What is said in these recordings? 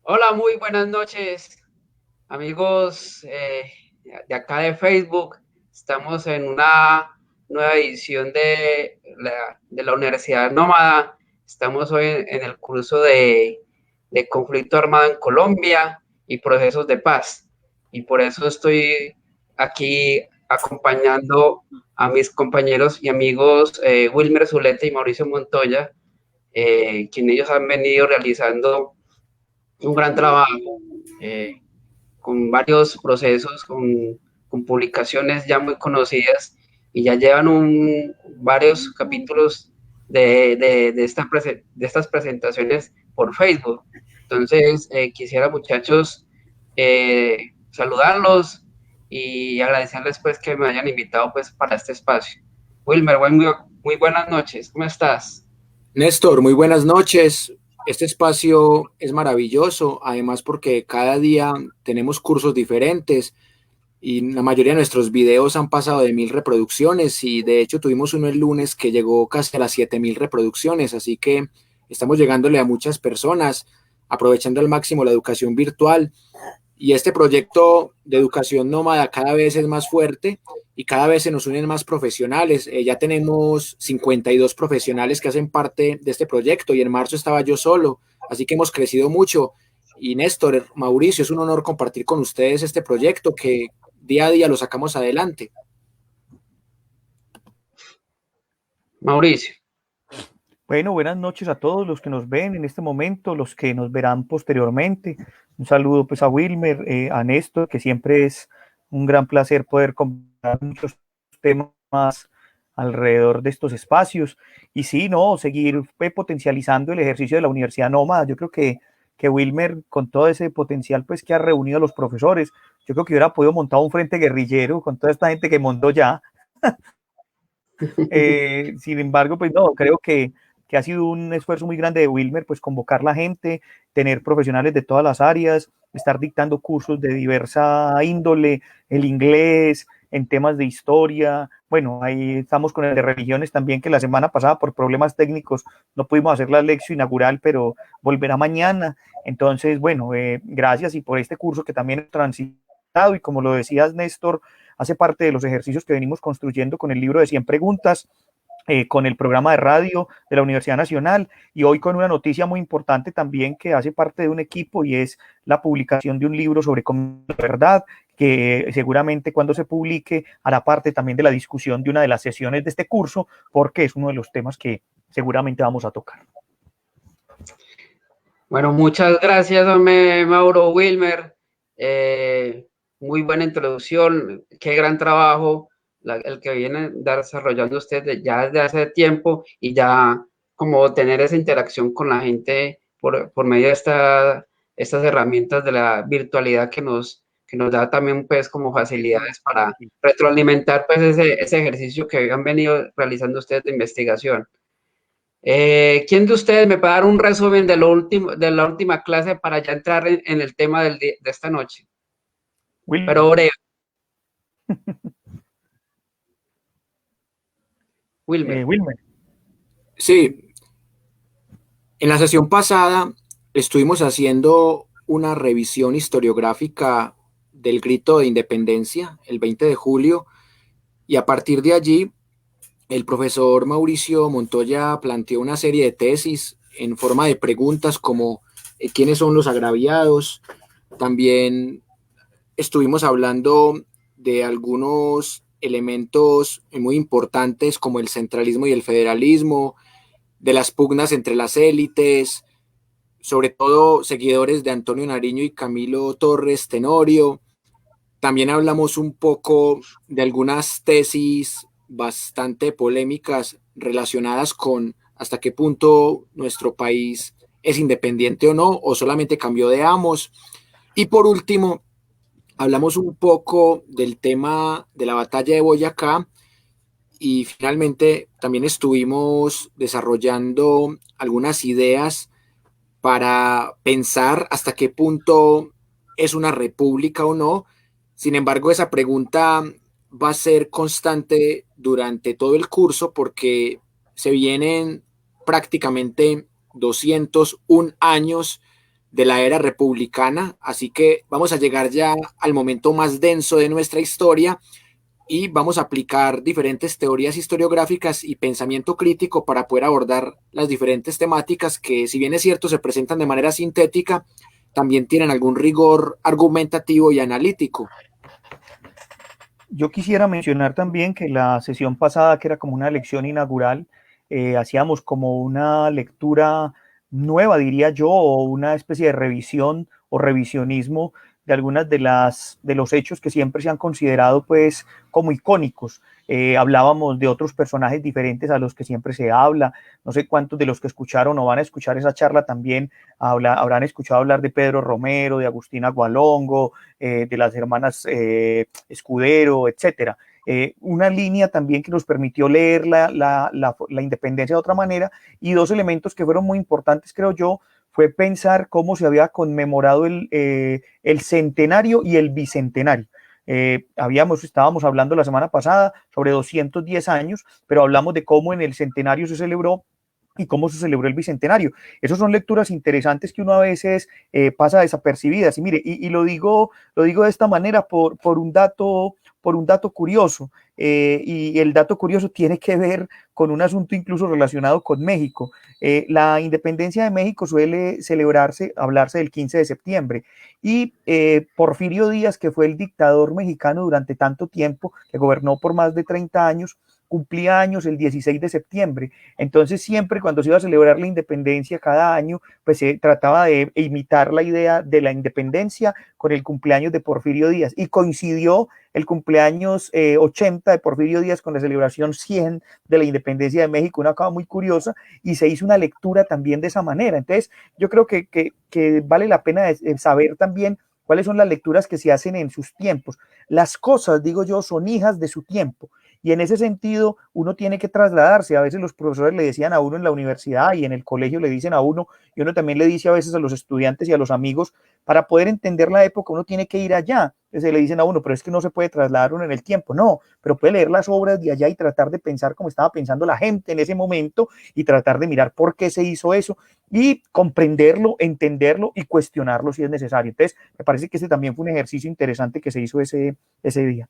Hola, muy buenas noches, amigos de acá de Facebook. Estamos en una nueva edición de la Universidad Nómada. Estamos hoy en el curso de conflicto armado en Colombia y procesos de paz. Y por eso estoy aquí acompañando a mis compañeros y amigos Wilmer Zuleta y Mauricio Montoya, quienes ellos han venido realizando un gran trabajo con varios procesos, con publicaciones ya muy conocidas y ya llevan varios capítulos de estas presentaciones por Facebook. Entonces, quisiera, muchachos, saludarlos y agradecerles pues que me hayan invitado pues para este espacio. Wilmer, muy buenas noches, ¿cómo estás? Néstor, muy buenas noches. Este espacio es maravilloso, además porque cada día tenemos cursos diferentes y la mayoría de nuestros videos han pasado de 1000 reproducciones y de hecho tuvimos uno el lunes que llegó casi a las 7000 reproducciones, así que estamos llegándole a muchas personas, aprovechando al máximo la educación virtual. Y este proyecto de educación nómada cada vez es más fuerte y cada vez se nos unen más profesionales. Ya tenemos 52 profesionales que hacen parte de este proyecto y en marzo estaba yo solo, así que hemos crecido mucho. Y Néstor, Mauricio, es un honor compartir con ustedes este proyecto que día a día lo sacamos adelante. Mauricio. Bueno, buenas noches a todos los que nos ven en este momento, los que nos verán posteriormente. Un saludo pues a Wilmer, a Néstor, que siempre es un gran placer poder conversar muchos temas alrededor de estos espacios. Y sí, no, seguir potencializando el ejercicio de la Universidad Nómada. Yo creo que Wilmer, con todo ese potencial pues que ha reunido a los profesores, yo creo que hubiera podido montar un frente guerrillero con toda esta gente que montó ya. Sin embargo, pues no, creo que ha sido un esfuerzo muy grande de Wilmer, pues convocar la gente, tener profesionales de todas las áreas, estar dictando cursos de diversa índole, el inglés, en temas de historia. Bueno, ahí estamos con el de religiones también, que la semana pasada por problemas técnicos no pudimos hacer la lección inaugural, pero volverá mañana. Entonces, bueno, gracias y por este curso que también he transitado y como lo decías, Néstor, hace parte de los ejercicios que venimos construyendo con el libro de 100 preguntas, con el programa de radio de la Universidad Nacional y hoy con una noticia muy importante también que hace parte de un equipo y es la publicación de un libro sobre la verdad que seguramente cuando se publique hará parte también de la discusión de una de las sesiones de este curso porque es uno de los temas que seguramente vamos a tocar. Bueno, muchas gracias, hombre, Mauro Wilmer. Eh, Muy buena introducción, qué gran trabajo el que viene desarrollando usted ya desde hace tiempo y ya como tener esa interacción con la gente por medio de estas herramientas de la virtualidad que nos da también pues como facilidades para retroalimentar pues ese ejercicio que han venido realizando ustedes de investigación. ¿Quién de ustedes me puede dar un resumen de lo último, de la última clase para ya entrar en el tema de esta noche? Wilmer. Pero breve, Wilmer. Wilmer. Sí, en la sesión pasada estuvimos haciendo una revisión historiográfica del Grito de Independencia, el 20 de julio, y a partir de allí el profesor Mauricio Montoya planteó una serie de tesis en forma de preguntas como quiénes son los agraviados. También estuvimos hablando de algunos elementos muy importantes como el centralismo y el federalismo, de las pugnas entre las élites, sobre todo seguidores de Antonio Nariño y Camilo Torres Tenorio. También hablamos un poco de algunas tesis bastante polémicas relacionadas con hasta qué punto nuestro país es independiente o no, o solamente cambió de amos. Y por último, hablamos un poco del tema de la batalla de Boyacá y finalmente también estuvimos desarrollando algunas ideas para pensar hasta qué punto es una república o no. Sin embargo, esa pregunta va a ser constante durante todo el curso porque se vienen prácticamente 201 años de la era republicana, así que vamos a llegar ya al momento más denso de nuestra historia y vamos a aplicar diferentes teorías historiográficas y pensamiento crítico para poder abordar las diferentes temáticas que, si bien es cierto, se presentan de manera sintética, también tienen algún rigor argumentativo y analítico. Yo quisiera mencionar también que la sesión pasada, que era como una lección inaugural, hacíamos como una lectura nueva, diría yo, o una especie de revisión o revisionismo de algunas de los hechos que siempre se han considerado pues como icónicos. Hablábamos de otros personajes diferentes a los que siempre se habla. No sé cuántos de los que escucharon o van a escuchar esa charla también habrán escuchado hablar de Pedro Romero, de Agustina Gualongo, de las hermanas Escudero, etcétera. Una línea también que nos permitió leer la independencia de otra manera, y dos elementos que fueron muy importantes, creo yo, fue pensar cómo se había conmemorado el centenario y el bicentenario. Estábamos hablando la semana pasada sobre 210 años, pero hablamos de cómo en el centenario se celebró y cómo se celebró el bicentenario. Esas son lecturas interesantes que uno a veces pasa desapercibidas. Y mire, lo digo de esta manera por un dato curioso. Y el dato curioso tiene que ver con un asunto incluso relacionado con México. La independencia de México suele hablarse del 15 de septiembre. Y Porfirio Díaz, que fue el dictador mexicano durante tanto tiempo, que gobernó por más de 30 años, cumplía años el 16 de septiembre. Entonces siempre cuando se iba a celebrar la independencia cada año, pues se trataba de imitar la idea de la independencia con el cumpleaños de Porfirio Díaz, y coincidió el cumpleaños 80 de Porfirio Díaz con la celebración 100 de la independencia de México, una cosa muy curiosa, y se hizo una lectura también de esa manera. Entonces yo creo que vale la pena saber también cuáles son las lecturas que se hacen en sus tiempos. Las cosas, digo yo, son hijas de su tiempo. Y en ese sentido, uno tiene que trasladarse. A veces los profesores le decían a uno en la universidad y en el colegio le dicen a uno, y uno también le dice a veces a los estudiantes y a los amigos, para poder entender la época uno tiene que ir allá. Entonces le dicen a uno, pero es que no se puede trasladar uno en el tiempo. No, pero puede leer las obras de allá y tratar de pensar como estaba pensando la gente en ese momento y tratar de mirar por qué se hizo eso y comprenderlo, entenderlo y cuestionarlo si es necesario. Entonces, me parece que ese también fue un ejercicio interesante que se hizo ese día.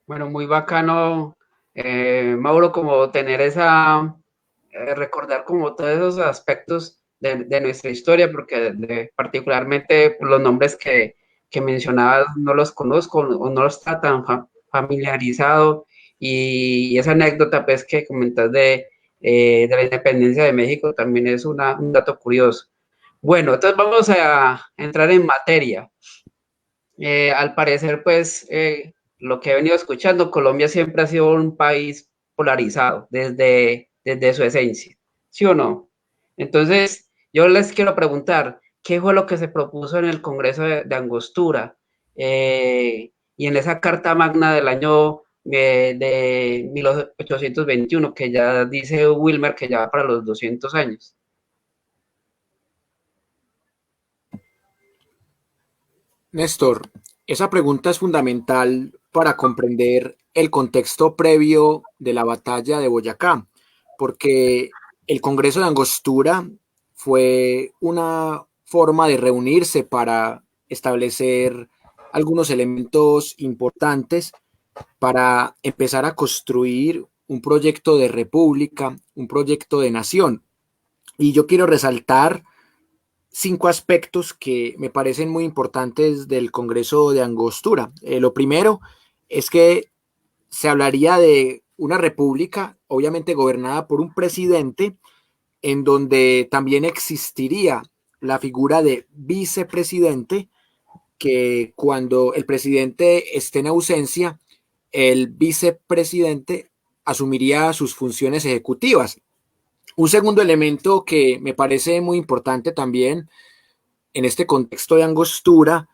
Bueno, muy bacano, Mauro, como tener recordar como todos esos aspectos de nuestra historia, porque particularmente los nombres que mencionabas no los conozco o no los está tan familiarizado, y esa anécdota pues que comentas de la independencia de México también es un dato curioso. Bueno, entonces vamos a entrar en materia. Al parecer, pues, lo que he venido escuchando, Colombia siempre ha sido un país polarizado desde su esencia, ¿sí o no? Entonces, yo les quiero preguntar, ¿qué fue lo que se propuso en el Congreso de Angostura y en esa Carta Magna del año de 1821, que ya dice Wilmer que ya va para los 200 años? Néstor, esa pregunta es fundamental para comprender el contexto previo de la batalla de Boyacá, porque el Congreso de Angostura fue una forma de reunirse para establecer algunos elementos importantes para empezar a construir un proyecto de república, un proyecto de nación. Y yo quiero resaltar 5 aspectos que me parecen muy importantes del Congreso de Angostura. Lo primero es que se hablaría de una república, obviamente gobernada por un presidente, en donde también existiría la figura de vicepresidente, que cuando el presidente esté en ausencia, el vicepresidente asumiría sus funciones ejecutivas. Un segundo elemento que me parece muy importante también en este contexto de Angostura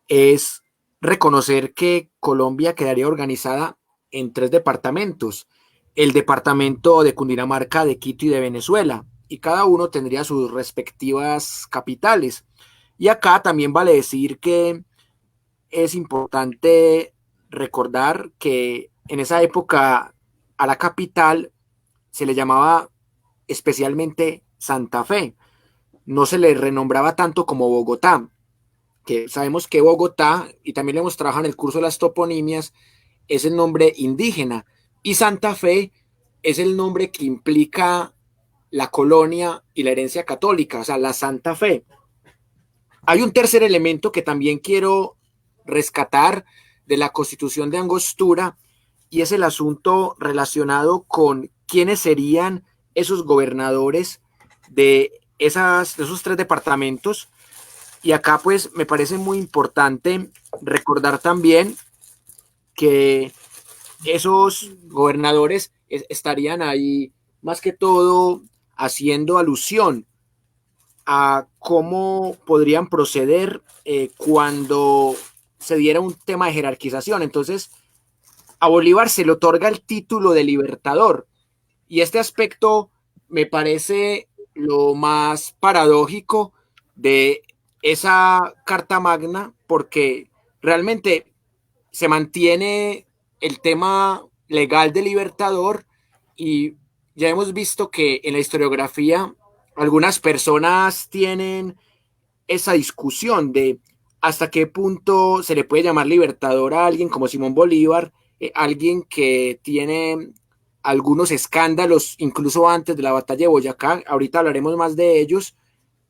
es reconocer que Colombia quedaría organizada en 3 departamentos: el departamento de Cundinamarca, de Quito y de Venezuela, y cada uno tendría sus respectivas capitales. Y acá también vale decir que es importante recordar que en esa época a la capital se le llamaba especialmente Santa Fe, no se le renombraba tanto como Bogotá, que sabemos que Bogotá, y también lo hemos trabajado en el curso de las toponimias, es el nombre indígena, y Santa Fe es el nombre que implica la colonia y la herencia católica, o sea, la Santa Fe. Hay un tercer elemento que también quiero rescatar de la Constitución de Angostura, y es el asunto relacionado con quiénes serían esos gobernadores de esos tres departamentos. Y acá pues me parece muy importante recordar también que esos gobernadores estarían ahí más que todo haciendo alusión a cómo podrían proceder cuando se diera un tema de jerarquización. Entonces, a Bolívar se le otorga el título de libertador, y este aspecto me parece lo más paradójico de esa Carta Magna, porque realmente se mantiene el tema legal de libertador, y ya hemos visto que en la historiografía algunas personas tienen esa discusión de hasta qué punto se le puede llamar libertador a alguien como Simón Bolívar, alguien que tiene algunos escándalos incluso antes de la batalla de Boyacá. Ahorita hablaremos más de ellos,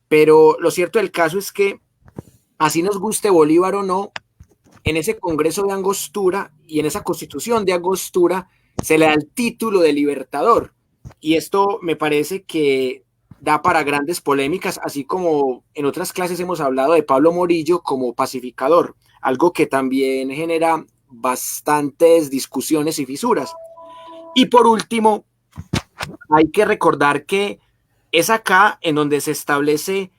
pero lo cierto del caso es que así nos guste Bolívar o no, en ese Congreso de Angostura y en esa Constitución de Angostura se le da el título de libertador, y esto me parece que da para grandes polémicas, así como en otras clases hemos hablado de Pablo Morillo como pacificador, algo que también genera bastantes discusiones y fisuras. Y por último, hay que recordar que es acá en donde se establece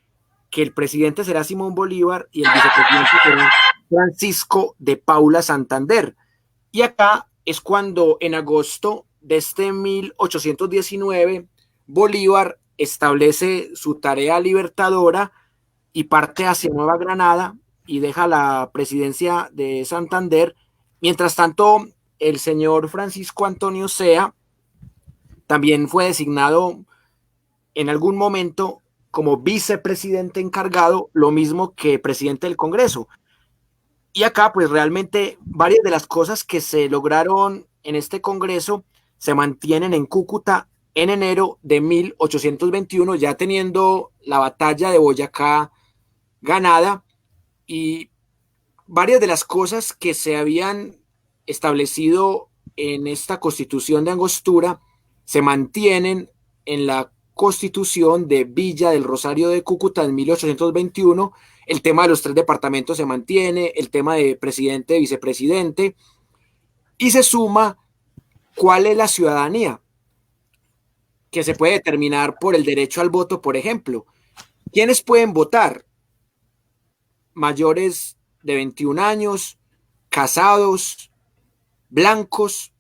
que el presidente será Simón Bolívar y el vicepresidente será Francisco de Paula Santander. Y acá es cuando en agosto de este 1819 Bolívar establece su tarea libertadora y parte hacia Nueva Granada y deja la presidencia de Santander. Mientras tanto, el señor Francisco Antonio Sea también fue designado en algún momento como vicepresidente encargado, lo mismo que presidente del Congreso. Y acá, pues realmente varias de las cosas que se lograron en este Congreso se mantienen en Cúcuta en enero de 1821, ya teniendo la batalla de Boyacá ganada, y varias de las cosas que se habían establecido en esta Constitución de Angostura se mantienen en la Constitución de Villa del Rosario de Cúcuta en 1821. El tema de los tres departamentos se mantiene, el tema de presidente, vicepresidente, y se suma cuál es la ciudadanía, que se puede determinar por el derecho al voto, por ejemplo. ¿Quiénes pueden votar? Mayores de 21 años, casados, blancos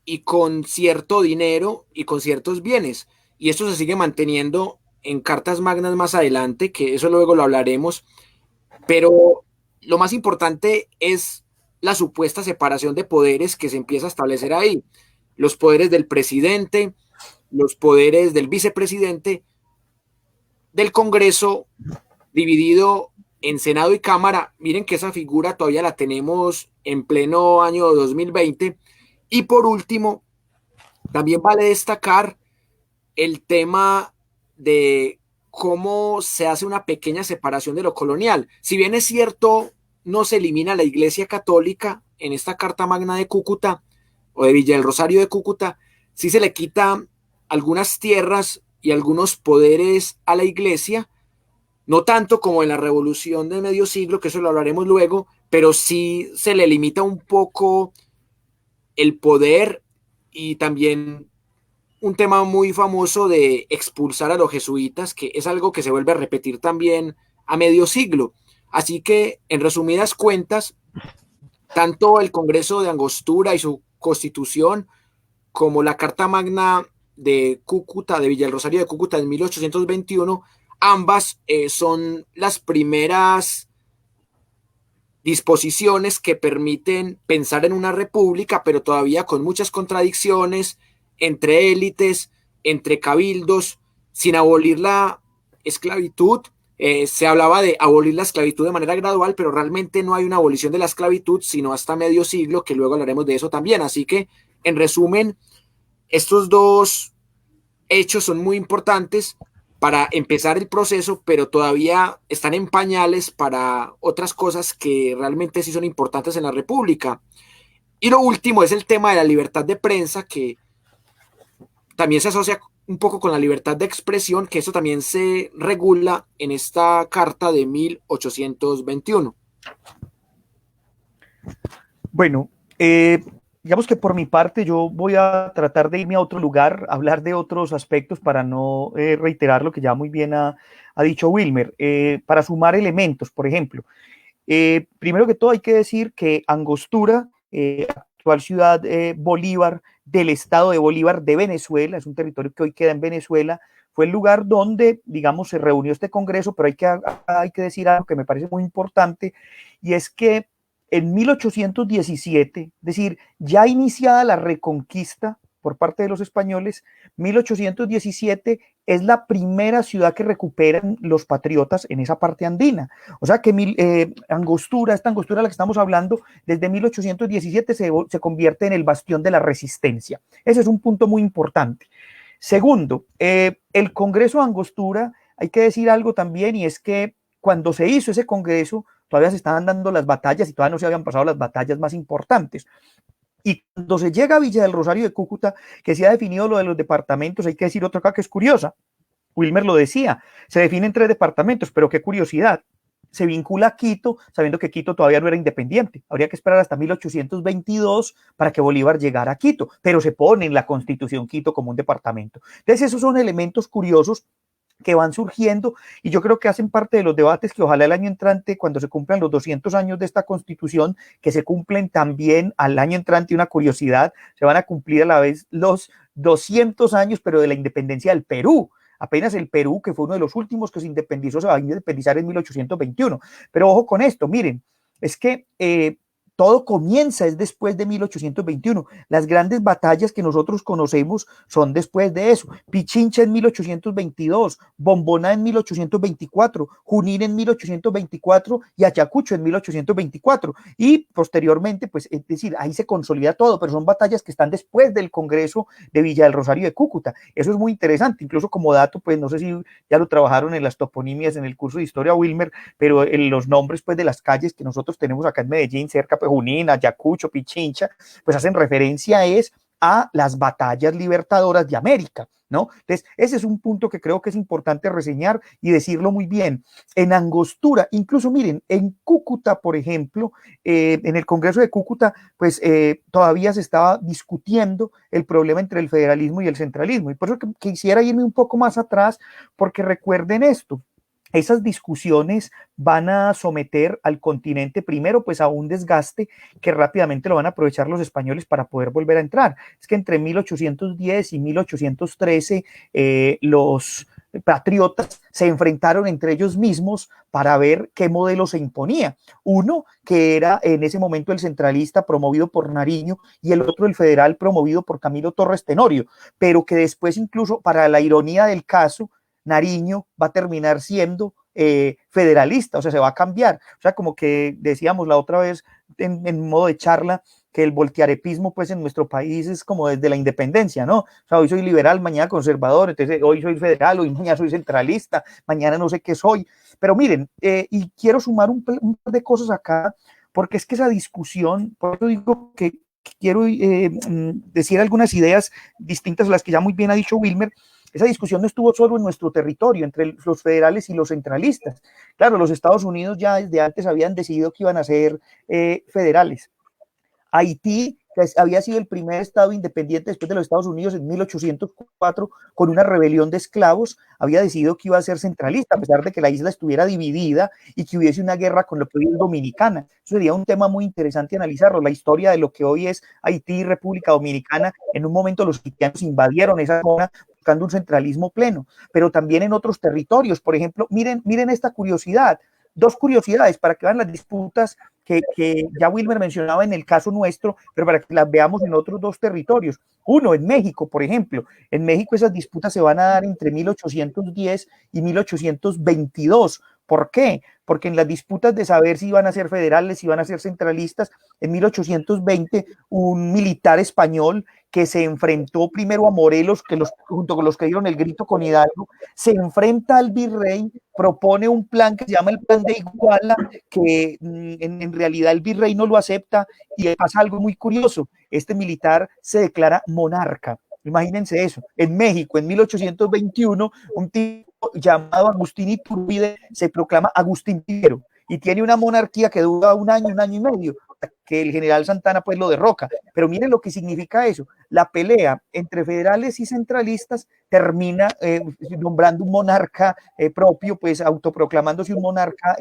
y con cierto dinero y con ciertos bienes. Y esto se sigue manteniendo en cartas magnas más adelante, que eso luego lo hablaremos, pero lo más importante es la supuesta separación de poderes que se empieza a establecer ahí. Los poderes del presidente, los poderes del vicepresidente, del Congreso dividido en Senado y Cámara. Miren que esa figura todavía la tenemos en pleno año 2020. Y por último, también vale destacar el tema de cómo se hace una pequeña separación de lo colonial. Si bien es cierto, no se elimina la Iglesia Católica en esta Carta Magna de Cúcuta o de Villa del Rosario de Cúcuta, sí se le quita algunas tierras y algunos poderes a la Iglesia, no tanto como en la Revolución de Medio Siglo, que eso lo hablaremos luego, pero sí se le limita un poco el poder, y también un tema muy famoso de expulsar a los jesuitas, que es algo que se vuelve a repetir también a medio siglo. Así que, en resumidas cuentas, tanto el Congreso de Angostura y su constitución, como la Carta Magna de Cúcuta, de Villa del Rosario de Cúcuta en 1821, ambas son las primeras disposiciones que permiten pensar en una república, pero todavía con muchas contradicciones entre élites, entre cabildos, sin abolir la esclavitud. Se hablaba de abolir la esclavitud de manera gradual, pero realmente no hay una abolición de la esclavitud, sino hasta medio siglo, que luego hablaremos de eso también. Así que, en resumen, estos dos hechos son muy importantes para empezar el proceso, pero todavía están en pañales para otras cosas que realmente sí son importantes en la República. Y lo último es el tema de la libertad de prensa, que también se asocia un poco con la libertad de expresión, que eso también se regula en esta carta de 1821. Bueno, digamos que por mi parte yo voy a tratar de irme a otro lugar, hablar de otros aspectos para no reiterar lo que ya muy bien ha dicho Wilmer, para sumar elementos, por ejemplo. Primero que todo hay que decir que Angostura, actual ciudad Bolívar del estado de Bolívar de Venezuela, es un territorio que hoy queda en Venezuela, fue el lugar donde, digamos, se reunió este congreso, pero hay que decir algo que me parece muy importante, y es que en 1817, es decir, ya iniciada la reconquista por parte de los españoles, 1817 es la primera ciudad que recuperan los patriotas en esa parte andina. O sea que Angostura, esta Angostura de la que estamos hablando, desde 1817 se convierte en el bastión de la resistencia. Ese es un punto muy importante. Segundo, el Congreso de Angostura, hay que decir algo también, y es que cuando se hizo ese Congreso, todavía se estaban dando las batallas y todavía no se habían pasado las batallas más importantes. Y cuando se llega a Villa del Rosario de Cúcuta, que se ha definido lo de los departamentos, hay que decir otra cosa que es curiosa. Wilmer lo decía, se definen 3 departamentos, pero qué curiosidad. Se vincula a Quito, sabiendo que Quito todavía no era independiente. Habría que esperar hasta 1822 para que Bolívar llegara a Quito, pero se pone en la Constitución Quito como un departamento. Entonces, esos son elementos curiosos que van surgiendo y yo creo que hacen parte de los debates que ojalá el año entrante, cuando se cumplan los 200 años de esta Constitución, que se cumplen también al año entrante, una curiosidad, se van a cumplir a la vez los 200 años, pero de la independencia del Perú. Apenas el Perú, que fue uno de los últimos que se independizó, se va a independizar en 1821. Pero ojo con esto, miren, es que todo comienza es después de 1821. Las grandes batallas que nosotros conocemos son después de eso. Pichincha en 1822, Bomboná en 1824, Junín en 1824 y Ayacucho en 1824. Y posteriormente, pues es decir, ahí se consolida todo, pero son batallas que están después del Congreso de Villa del Rosario de Cúcuta. Eso es muy interesante. Incluso como dato, pues no sé si ya lo trabajaron en las toponimias en el curso de historia Wilmer, pero en los nombres pues de las calles que nosotros tenemos acá en Medellín, cerca pues, Junín, Ayacucho, Pichincha, pues hacen referencia a las batallas libertadoras de América, ¿no? Entonces, ese es un punto que creo que es importante reseñar y decirlo muy bien. En Angostura, incluso miren, en Cúcuta, por ejemplo, en el Congreso de Cúcuta, pues todavía se estaba discutiendo el problema entre el federalismo y el centralismo. Y por eso quisiera irme un poco más atrás, porque recuerden esto. Esas discusiones van a someter al continente primero pues a un desgaste que rápidamente lo van a aprovechar los españoles para poder volver a entrar. Es que entre 1810 y 1813 los patriotas se enfrentaron entre ellos mismos para ver qué modelo se imponía. Uno que era en ese momento el centralista promovido por Nariño y el otro el federal promovido por Camilo Torres Tenorio, pero que después incluso para la ironía del caso Nariño va a terminar siendo federalista, o sea, se va a cambiar. O sea, como que decíamos la otra vez en modo de charla, que el voltearepismo pues en nuestro país es como desde la independencia, ¿no? O sea, hoy soy liberal, mañana conservador, entonces hoy soy federal, hoy mañana soy centralista, mañana no sé qué soy. Pero miren, y quiero sumar un par de cosas acá, porque es que esa discusión, por eso digo que quiero decir algunas ideas distintas a las que ya muy bien ha dicho Wilmer. Esa discusión no estuvo solo en nuestro territorio, entre los federales y los centralistas. Claro, los Estados Unidos ya desde antes habían decidido que iban a ser federales. Haití, que había sido el primer estado independiente después de los Estados Unidos en 1804, con una rebelión de esclavos, había decidido que iba a ser centralista, a pesar de que la isla estuviera dividida y que hubiese una guerra con lo que hoy es Dominicana. Eso sería un tema muy interesante analizarlo, la historia de lo que hoy es Haití y República Dominicana. En un momento los haitianos invadieron esa zona buscando un centralismo pleno, pero también en otros territorios. Por ejemplo, miren esta curiosidad, 2 curiosidades para que vean las disputas que ya Wilmer mencionaba en el caso nuestro, pero para que las veamos en otros dos territorios. Uno, en México, por ejemplo. En México esas disputas se van a dar entre 1810 y 1822. ¿Por qué? Porque en las disputas de saber si iban a ser federales, si iban a ser centralistas, en 1820 un militar español que se enfrentó primero a Morelos, junto con los que dieron el grito con Hidalgo, se enfrenta al virrey, propone un plan que se llama el Plan de Iguala, que en realidad el virrey no lo acepta y pasa algo muy curioso. Este militar se declara monarca. Imagínense eso. En México, en 1821, un tipo llamado Agustín Iturbide se proclama Agustín I y tiene una monarquía que dura un año y medio, que el general Santana pues lo derroca. Pero miren lo que significa eso. La pelea entre federales y centralistas termina nombrando un monarca propio, pues autoproclamándose un monarca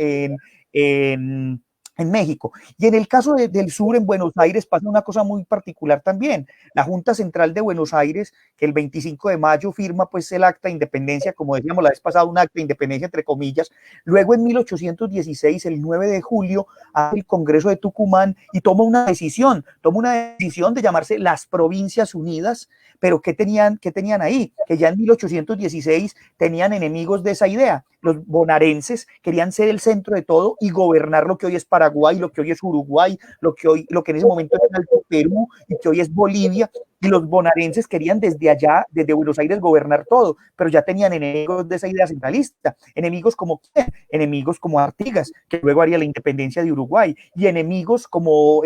en México. Y en el caso del sur, en Buenos Aires, pasa una cosa muy particular también. La Junta Central de Buenos Aires, que el 25 de mayo firma pues el acta de independencia, como decíamos la vez pasada, un acta de independencia entre comillas. Luego en 1816, el 9 de julio, hace el Congreso de Tucumán y toma una decisión de llamarse las Provincias Unidas. Pero ¿qué tenían ahí? Que ya en 1816 tenían enemigos de esa idea. Los bonaerenses querían ser el centro de todo y gobernar lo que hoy es Paraguay, lo que hoy es Uruguay, lo que en ese momento era el Perú y que hoy es Bolivia. Y los bonaerenses querían desde allá, desde Buenos Aires, gobernar todo, pero ya tenían enemigos de esa idea centralista, enemigos como Artigas, que luego haría la independencia de Uruguay, y enemigos como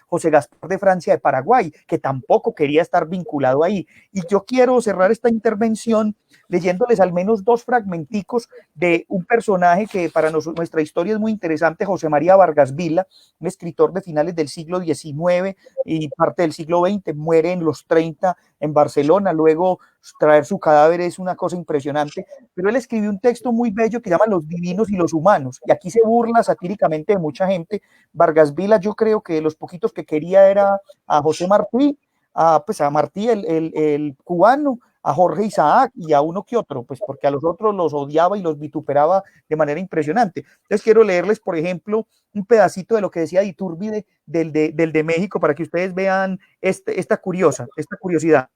José Gaspar de Francia de Paraguay, que tampoco quería estar vinculado ahí. Y yo quiero cerrar esta intervención leyéndoles al menos dos fragmenticos de un personaje que para nuestra historia es muy interesante, José María Vargas Vila, un escritor de finales del siglo XIX y parte del siglo XX, muere en los 30 en Barcelona, luego traer su cadáver es una cosa impresionante, pero él escribió un texto muy bello que llama Los divinos y los humanos, y aquí se burla satíricamente de mucha gente. Vargas Vila, yo creo que de los poquitos que quería era a José Martí, a Martí el cubano, a Jorge Isaac y a uno que otro, pues porque a los otros los odiaba y los vituperaba de manera impresionante. Entonces quiero leerles, por ejemplo, un pedacito de lo que decía Iturbide del de México para que ustedes vean esta curiosidad.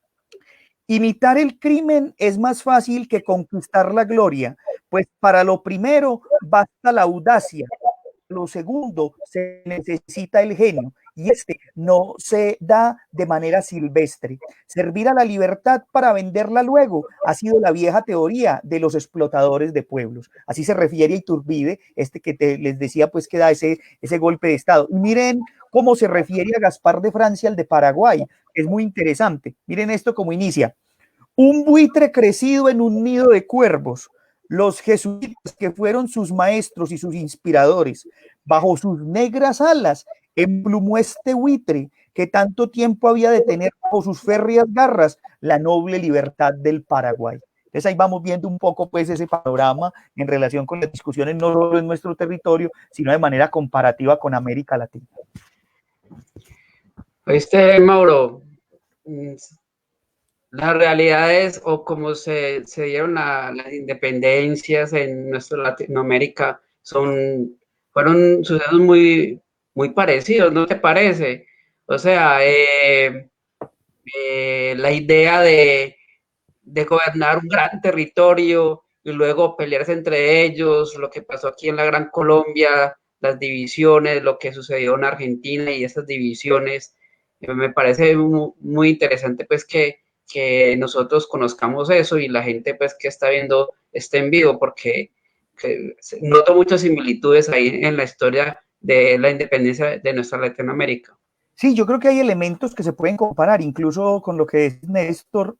Imitar el crimen es más fácil que conquistar la gloria, pues para lo primero basta la audacia, lo segundo se necesita el genio y este no se da de manera silvestre. Servir a la libertad para venderla luego ha sido la vieja teoría de los explotadores de pueblos. Así se refiere a Iturbide, que les decía pues que da ese golpe de estado. Y miren cómo se refiere a Gaspar de Francia, el de Paraguay. Es muy interesante. Miren esto como inicia. Un buitre crecido en un nido de cuervos. Los jesuitas que fueron sus maestros y sus inspiradores, bajo sus negras alas, emplumó este buitre que tanto tiempo había de tener bajo sus férreas garras la noble libertad del Paraguay. Entonces ahí vamos viendo un poco pues ese panorama en relación con las discusiones no solo en nuestro territorio, sino de manera comparativa con América Latina. Mauro, las realidades o cómo se dieron las independencias en nuestra Latinoamérica fueron sucesos muy, muy parecidos, ¿no te parece? O sea, la idea de gobernar un gran territorio y luego pelearse entre ellos, lo que pasó aquí en la Gran Colombia, las divisiones, lo que sucedió en Argentina y esas divisiones, me parece muy interesante pues que nosotros conozcamos eso y la gente pues que está viendo este en vivo, porque noto muchas similitudes ahí en la historia de la independencia de nuestra Latinoamérica. Sí, yo creo que hay elementos que se pueden comparar, incluso con lo que es Néstor.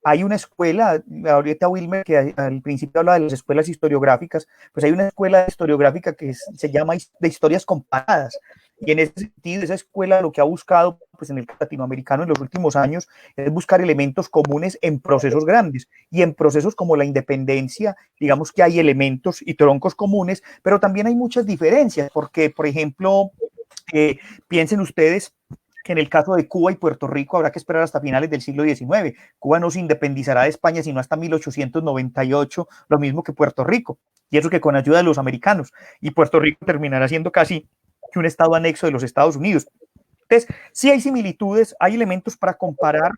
Hay una escuela, ahorita Wilmer, que al principio habla de las escuelas historiográficas, pues hay una escuela historiográfica que se llama de historias comparadas. Y en ese sentido, esa escuela lo que ha buscado pues, en el latinoamericano en los últimos años es buscar elementos comunes en procesos grandes. Y en procesos como la independencia, digamos que hay elementos y troncos comunes, pero también hay muchas diferencias, porque, por ejemplo, piensen ustedes que en el caso de Cuba y Puerto Rico habrá que esperar hasta finales del siglo XIX. Cuba no se independizará de España sino hasta 1898, lo mismo que Puerto Rico, y eso que con ayuda de los americanos. Y Puerto Rico terminará siendo casi que un estado anexo de los Estados Unidos. Entonces, sí hay similitudes, hay elementos para comparar,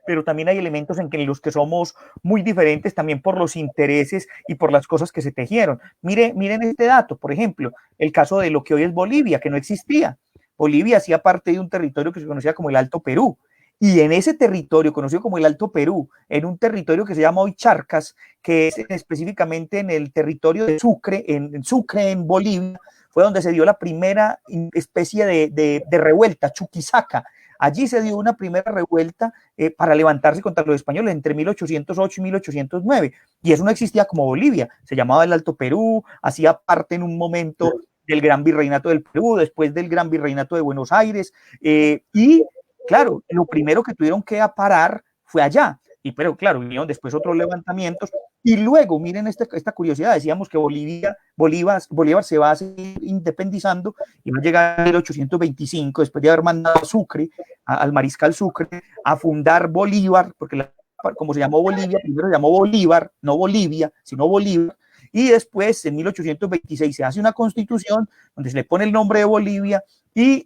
pero también hay elementos en los que somos muy diferentes también por los intereses y por las cosas que se tejieron. Miren este dato, por ejemplo, el caso de lo que hoy es Bolivia, que no existía. Bolivia hacía parte de un territorio que se conocía como el Alto Perú. Y en ese territorio, conocido como el Alto Perú, en un territorio que se llama hoy Charcas, que es específicamente en el territorio de Sucre, en Sucre, en Bolivia, fue donde se dio la primera especie de revuelta, Chuquisaca. Allí se dio una primera revuelta para levantarse contra los españoles entre 1808 y 1809. Y eso no existía como Bolivia. Se llamaba el Alto Perú, hacía parte en un momento del Gran Virreinato del Perú, después del Gran Virreinato de Buenos Aires. Y claro, lo primero que tuvieron que parar fue allá. Pero claro, vinieron después otros levantamientos. Y luego, miren esta curiosidad, decíamos que Bolívar se va a seguir independizando y va a llegar en 1825, después de haber mandado a Sucre, al mariscal Sucre, a fundar Bolívar, porque como se llamó Bolivia, primero se llamó Bolívar, no Bolivia, sino Bolívar, y después en 1826 se hace una constitución donde se le pone el nombre de Bolivia y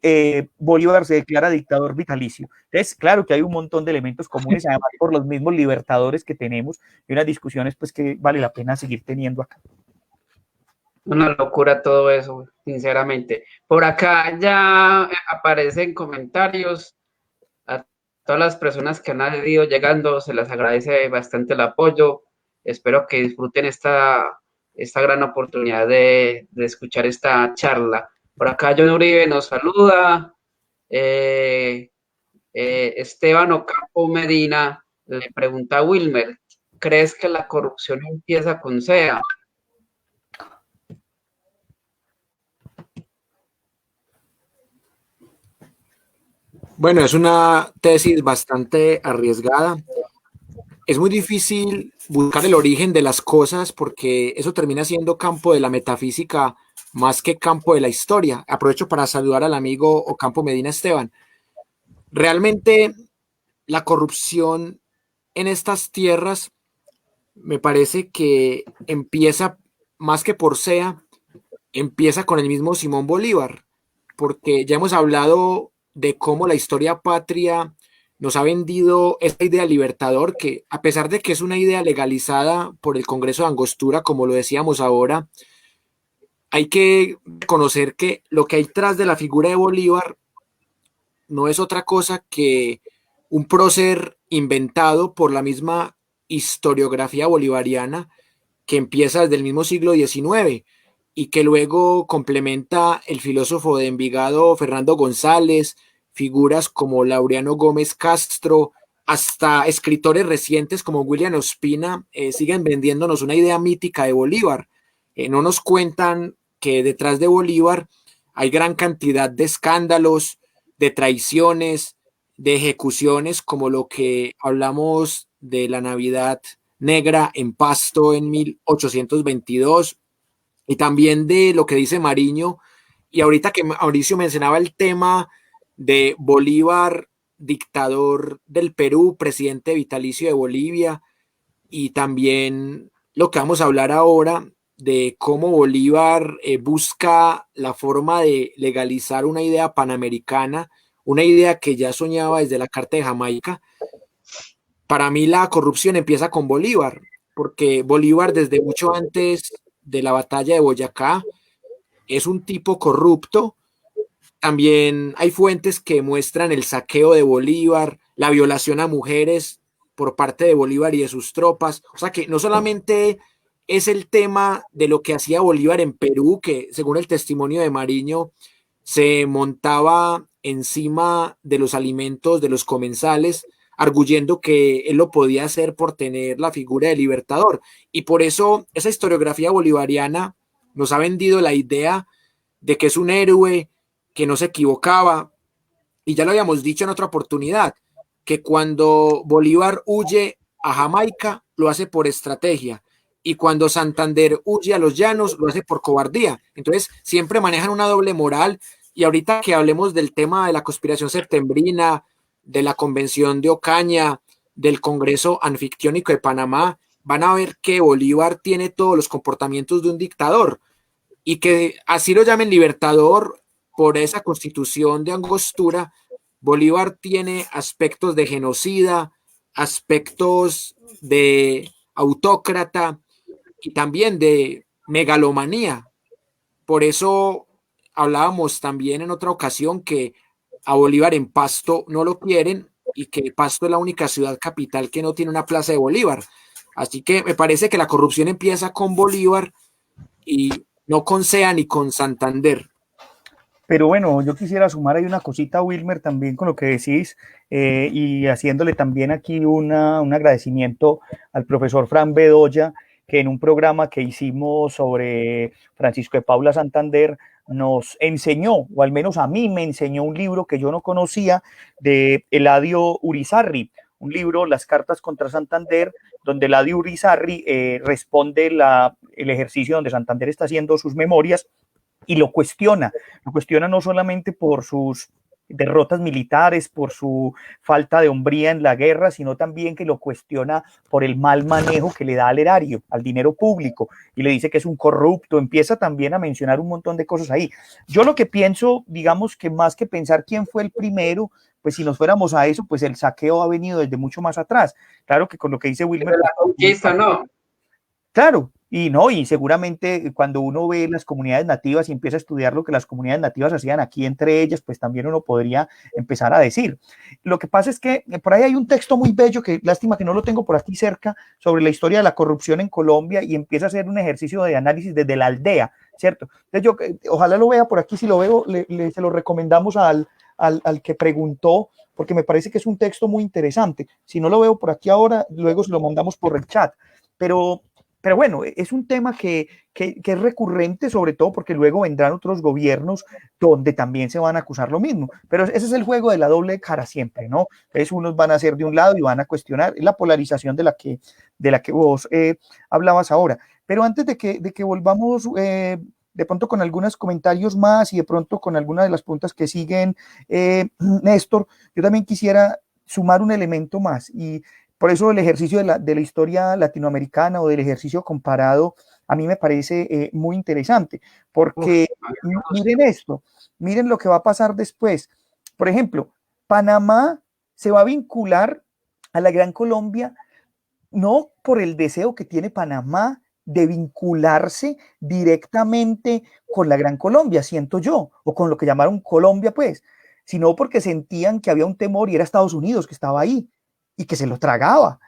Bolívar se declara dictador vitalicio. Entonces, claro que hay un montón de elementos comunes, además por los mismos libertadores que tenemos y unas discusiones pues que vale la pena seguir teniendo acá. Una locura todo eso, sinceramente. Por acá ya aparecen comentarios. A todas las personas que han ido llegando, se les agradece bastante el apoyo. Espero que disfruten esta gran oportunidad de escuchar esta charla. Por acá John Uribe nos saluda. Esteban Ocampo Medina le pregunta a Wilmer, ¿crees que la corrupción empieza con SEA? Bueno, es una tesis bastante arriesgada. Es muy difícil buscar el origen de las cosas porque eso termina siendo campo de la metafísica más que campo de la historia. Aprovecho para saludar al amigo Ocampo Medina Esteban. Realmente la corrupción en estas tierras me parece que empieza más que por SEA, empieza con el mismo Simón Bolívar, porque ya hemos hablado de cómo la historia patria nos ha vendido esta idea libertador que, a pesar de que es una idea legalizada por el Congreso de Angostura, como lo decíamos ahora, hay que reconocer que lo que hay tras de la figura de Bolívar no es otra cosa que un prócer inventado por la misma historiografía bolivariana que empieza desde el mismo siglo XIX y que luego complementa el filósofo de Envigado Fernando González, figuras como Laureano Gómez Castro, hasta escritores recientes como William Ospina, siguen vendiéndonos una idea mítica de Bolívar. No nos cuentan que detrás de Bolívar hay gran cantidad de escándalos, de traiciones, de ejecuciones, como lo que hablamos de la Navidad Negra en Pasto en 1822, y también de lo que dice Mariño. Y ahorita que Mauricio mencionaba el tema de Bolívar, dictador del Perú, presidente vitalicio de Bolivia, y también lo que vamos a hablar ahora de cómo Bolívar busca la forma de legalizar una idea panamericana, una idea que ya soñaba desde la Carta de Jamaica. Para mí la corrupción empieza con Bolívar, porque Bolívar desde mucho antes de la batalla de Boyacá es un tipo corrupto. También hay fuentes que muestran el saqueo de Bolívar, la violación a mujeres por parte de Bolívar y de sus tropas. O sea que no solamente es el tema de lo que hacía Bolívar en Perú, que según el testimonio de Mariño se montaba encima de los alimentos de los comensales, arguyendo que él lo podía hacer por tener la figura de libertador. Y por eso esa historiografía bolivariana nos ha vendido la idea de que es un héroe, que no se equivocaba. Y ya lo habíamos dicho en otra oportunidad, que cuando Bolívar huye a Jamaica, lo hace por estrategia. Y cuando Santander huye a los llanos, lo hace por cobardía. Entonces, siempre manejan una doble moral. Y ahorita que hablemos del tema de la conspiración septembrina, de la convención de Ocaña, del Congreso Anfictiónico de Panamá, van a ver que Bolívar tiene todos los comportamientos de un dictador. Y que así lo llamen libertador por esa constitución de Angostura, Bolívar tiene aspectos de genocida, aspectos de autócrata y también de megalomanía. Por eso hablábamos también en otra ocasión que a Bolívar en Pasto no lo quieren y que Pasto es la única ciudad capital que no tiene una plaza de Bolívar. Así que me parece que la corrupción empieza con Bolívar y no con SEA ni con Santander. Pero bueno, yo quisiera sumar ahí una cosita, Wilmer, también con lo que decís, y haciéndole también aquí un agradecimiento al profesor Fran Bedoya, que en un programa que hicimos sobre Francisco de Paula Santander nos enseñó, o al menos a mí me enseñó un libro que yo no conocía de Eladio Urizarri, un libro, Las cartas contra Santander, donde Eladio Urizarri responde el ejercicio donde Santander está haciendo sus memorias y lo cuestiona no solamente por sus derrotas militares, por su falta de hombría en la guerra, sino también que lo cuestiona por el mal manejo que le da al erario, al dinero público, y le dice que es un corrupto, empieza también a mencionar un montón de cosas ahí. Yo lo que pienso, digamos que más que pensar quién fue el primero, pues si nos fuéramos a eso, pues el saqueo ha venido desde mucho más atrás. Claro que con lo que dice Wilmer... La conquista, ¿no? Claro, y no, y seguramente cuando uno ve las comunidades nativas y empieza a estudiar lo que las comunidades nativas hacían aquí entre ellas, pues también uno podría empezar a decir. Lo que pasa es que por ahí hay un texto muy bello, que lástima que no lo tengo por aquí cerca, sobre la historia de la corrupción en Colombia y empieza a hacer un ejercicio de análisis desde la aldea, ¿cierto? Entonces yo ojalá lo vea por aquí, si lo veo, se lo recomendamos al que preguntó, porque me parece que es un texto muy interesante. Si no lo veo por aquí ahora, luego se lo mandamos por el chat. Pero bueno, es un tema que es recurrente, sobre todo porque luego vendrán otros gobiernos donde también se van a acusar lo mismo. Pero ese es el juego de la doble cara siempre, ¿no? Entonces unos van a ser de un lado y van a cuestionar la polarización de la que vos hablabas ahora. Pero antes de que volvamos de pronto con algunos comentarios más y de pronto con algunas de las preguntas que siguen, Néstor, yo también quisiera sumar un elemento más y por eso el ejercicio de la historia latinoamericana o del ejercicio comparado a mí me parece muy interesante, porque miren esto, miren lo que va a pasar después. Por ejemplo, Panamá se va a vincular a la Gran Colombia no por el deseo que tiene Panamá de vincularse directamente con la Gran Colombia, siento yo, o con lo que llamaron Colombia, pues, sino porque sentían que había un temor y era Estados Unidos que estaba ahí y que se lo tragaba.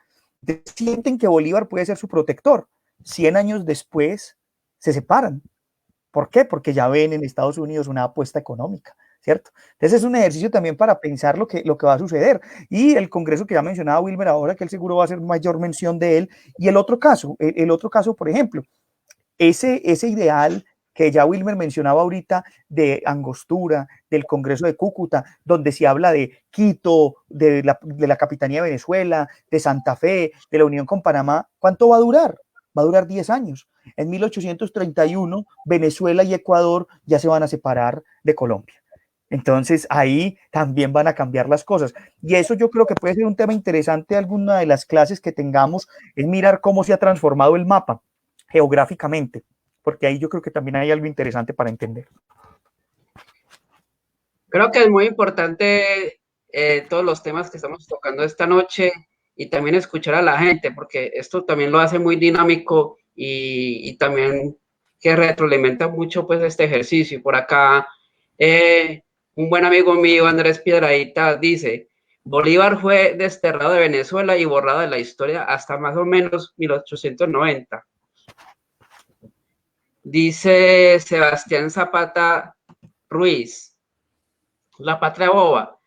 Sienten que Bolívar puede ser su protector. 100 años después se separan. ¿Por qué? Porque ya ven en Estados Unidos una apuesta económica, ¿cierto? Entonces es un ejercicio también para pensar lo que va a suceder. Y el Congreso que ya mencionaba Wilmer ahora, que él seguro va a hacer mayor mención de él. Y el otro caso, por ejemplo, ese ideal que ya Wilmer mencionaba ahorita de Angostura, del Congreso de Cúcuta, donde se habla de Quito, de la Capitanía de Venezuela, de Santa Fe, de la unión con Panamá, ¿cuánto va a durar? Va a durar 10 años. En 1831, Venezuela y Ecuador ya se van a separar de Colombia. Entonces ahí también van a cambiar las cosas. Y eso yo creo que puede ser un tema interesante de alguna de las clases que tengamos, es mirar cómo se ha transformado el mapa geográficamente, porque ahí yo creo que también hay algo interesante para entender. Creo que es muy importante todos los temas que estamos tocando esta noche y también escuchar a la gente, porque esto también lo hace muy dinámico y también que retroalimenta mucho pues este ejercicio. Por acá, un buen amigo mío, Andrés Piedradita, dice, Bolívar fue desterrado de Venezuela y borrado de la historia hasta más o menos 1890. Dice Sebastián Zapata Ruiz, la patria boba.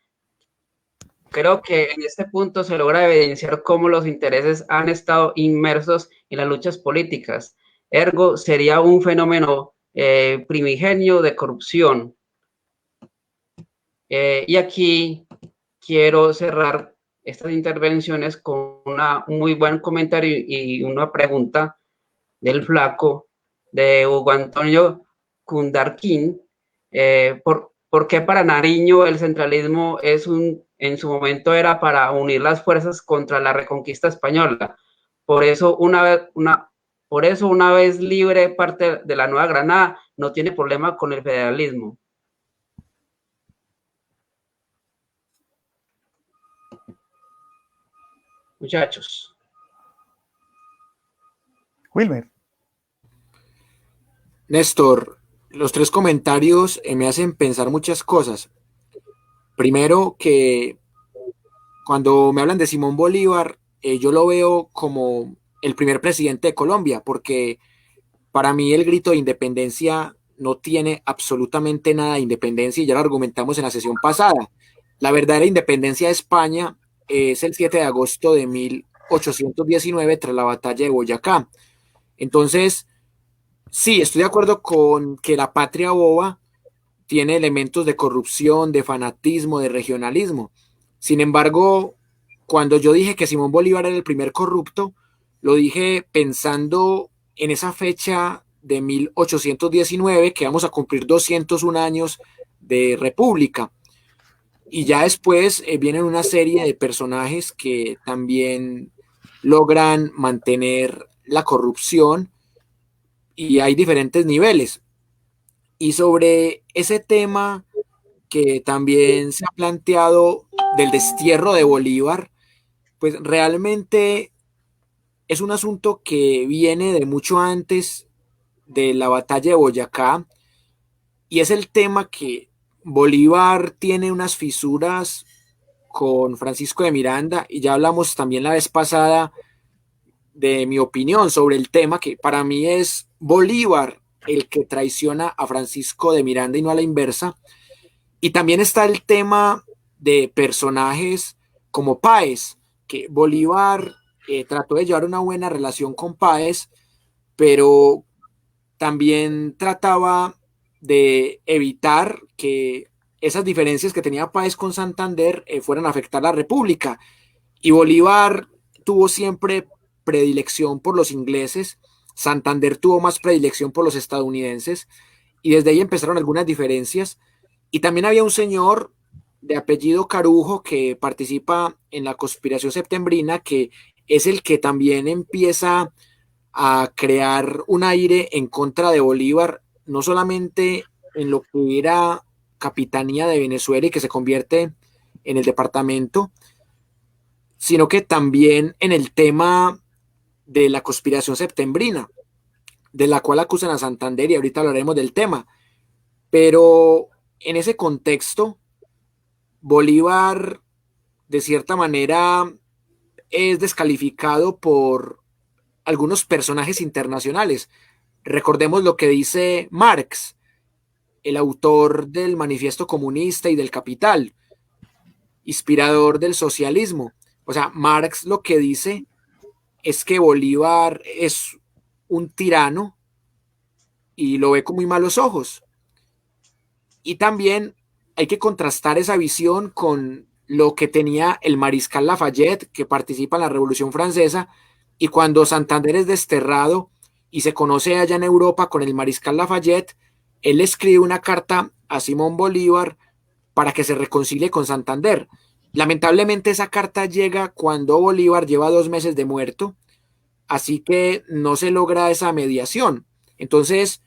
Creo que en este punto se logra evidenciar cómo los intereses han estado inmersos en las luchas políticas. Ergo, sería un fenómeno primigenio de corrupción. Y aquí quiero cerrar estas intervenciones con un muy buen comentario y una pregunta del flaco de Hugo Antonio Cundarquín. ¿Por qué para Nariño el centralismo en su momento era para unir las fuerzas contra la reconquista española? Por eso una vez libre parte de la Nueva Granada no tiene problema con el federalismo. muchachos. Wilmer. Néstor, los tres comentarios me hacen pensar muchas cosas. Primero, que cuando me hablan de Simón Bolívar, yo lo veo como el primer presidente de Colombia, porque para mí el grito de independencia no tiene absolutamente nada de independencia, y ya lo argumentamos en la sesión pasada. La verdadera independencia de España es el 7 de agosto de 1819 tras la batalla de Boyacá. Entonces, sí, estoy de acuerdo con que la patria boba tiene elementos de corrupción, de fanatismo, de regionalismo. Sin embargo, cuando yo dije que Simón Bolívar era el primer corrupto, lo dije pensando en esa fecha de 1819, que vamos a cumplir 201 años de república. Y ya después vienen una serie de personajes que también logran mantener la corrupción, y hay diferentes niveles. Y sobre ese tema que también se ha planteado del destierro de Bolívar, pues realmente es un asunto que viene de mucho antes de la batalla de Boyacá, y es el tema que Bolívar tiene unas fisuras con Francisco de Miranda, y ya hablamos también la vez pasada de mi opinión sobre el tema, que para mí es Bolívar el que traiciona a Francisco de Miranda y no a la inversa. Y también está el tema de personajes como Páez, que Bolívar trató de llevar una buena relación con Páez, pero también trataba de evitar que esas diferencias que tenía Páez con Santander fueran a afectar a la República. Y Bolívar tuvo siempre predilección por los ingleses, Santander tuvo más predilección por los estadounidenses, y desde ahí empezaron algunas diferencias. Y también había un señor de apellido Carujo que participa en la conspiración septembrina, que es el que también empieza a crear un aire en contra de Bolívar, no solamente en lo que era Capitanía de Venezuela y que se convierte en el departamento, sino que también en el tema de la conspiración septembrina, de la cual acusan a Santander, y ahorita hablaremos del tema. Pero en ese contexto, Bolívar, de cierta manera, es descalificado por algunos personajes internacionales. Recordemos lo que dice Marx, el autor del Manifiesto Comunista y del Capital, inspirador del socialismo. O sea, Marx lo que dice es que Bolívar es un tirano y lo ve con muy malos ojos. Y también hay que contrastar esa visión con lo que tenía el mariscal Lafayette, que participa en la Revolución Francesa, y cuando Santander es desterrado y se conoce allá en Europa con el mariscal Lafayette, él escribe una carta a Simón Bolívar para que se reconcilie con Santander. Lamentablemente esa carta llega cuando Bolívar lleva 2 meses de muerto, así que no se logra esa mediación. Entonces,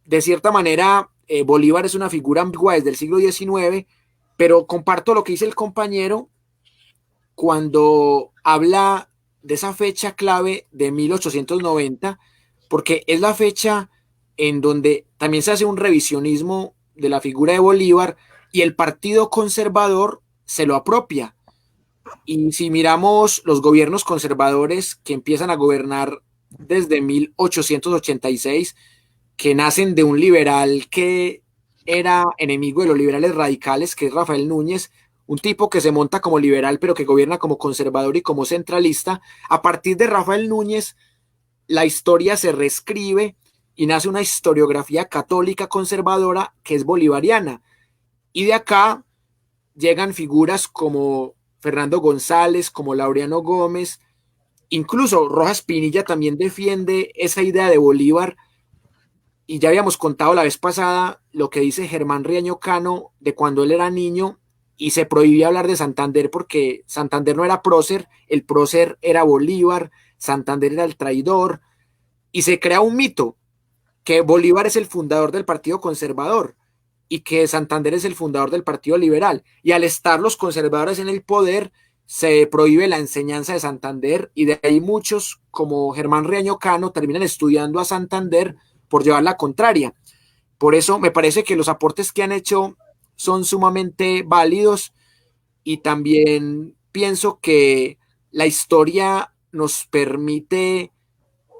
de cierta manera, Bolívar es una figura ambigua desde el siglo XIX, pero comparto lo que dice el compañero cuando habla de esa fecha clave de 1890, porque es la fecha en donde también se hace un revisionismo de la figura de Bolívar y el Partido Conservador se lo apropia. Y si miramos los gobiernos conservadores que empiezan a gobernar desde 1886, que nacen de un liberal que era enemigo de los liberales radicales, que es Rafael Núñez, un tipo que se monta como liberal pero que gobierna como conservador y como centralista. A partir de Rafael Núñez, la historia se reescribe y nace una historiografía católica conservadora que es bolivariana. Y de acá llegan figuras como Fernando González, como Laureano Gómez, incluso Rojas Pinilla también defiende esa idea de Bolívar. Y ya habíamos contado la vez pasada lo que dice Germán Riaño Cano de cuando él era niño y se prohibía hablar de Santander porque Santander no era prócer, el prócer era Bolívar, Santander era el traidor, y se crea un mito que Bolívar es el fundador del Partido Conservador y que Santander es el fundador del Partido Liberal. Y al estar los conservadores en el poder, se prohíbe la enseñanza de Santander y de ahí muchos, como Germán Riaño Cano, terminan estudiando a Santander por llevar la contraria. Por eso me parece que los aportes que han hecho son sumamente válidos y también pienso que la historia nos permite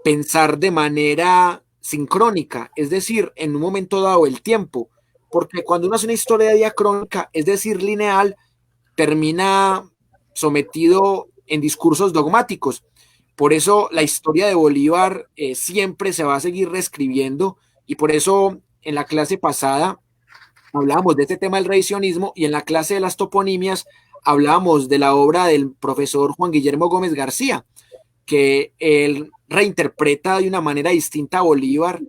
pensar de manera sincrónica, es decir, en un momento dado del tiempo, porque cuando uno hace una historia diacrónica, es decir, lineal, termina sometido en discursos dogmáticos. Por eso la historia de Bolívar siempre se va a seguir reescribiendo y por eso en la clase pasada hablábamos de este tema del revisionismo y en la clase de las toponimias hablábamos de la obra del profesor Juan Guillermo Gómez García, que él reinterpreta de una manera distinta a Bolívar.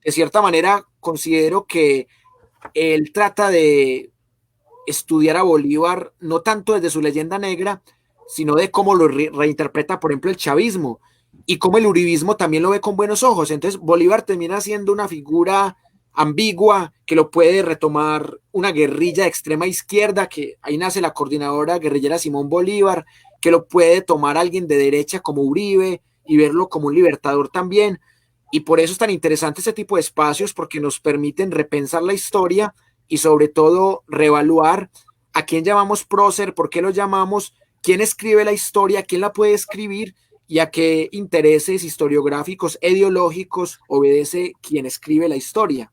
De cierta manera, considero que él trata de estudiar a Bolívar no tanto desde su leyenda negra, sino de cómo lo reinterpreta, por ejemplo, el chavismo y cómo el uribismo también lo ve con buenos ojos. Entonces, Bolívar termina siendo una figura ambigua que lo puede retomar una guerrilla de extrema izquierda, que ahí nace la coordinadora guerrillera Simón Bolívar, que lo puede tomar alguien de derecha como Uribe y verlo como un libertador también. Y por eso es tan interesante este tipo de espacios, porque nos permiten repensar la historia y sobre todo reevaluar a quién llamamos prócer, por qué lo llamamos, quién escribe la historia, quién la puede escribir y a qué intereses historiográficos, ideológicos obedece quien escribe la historia.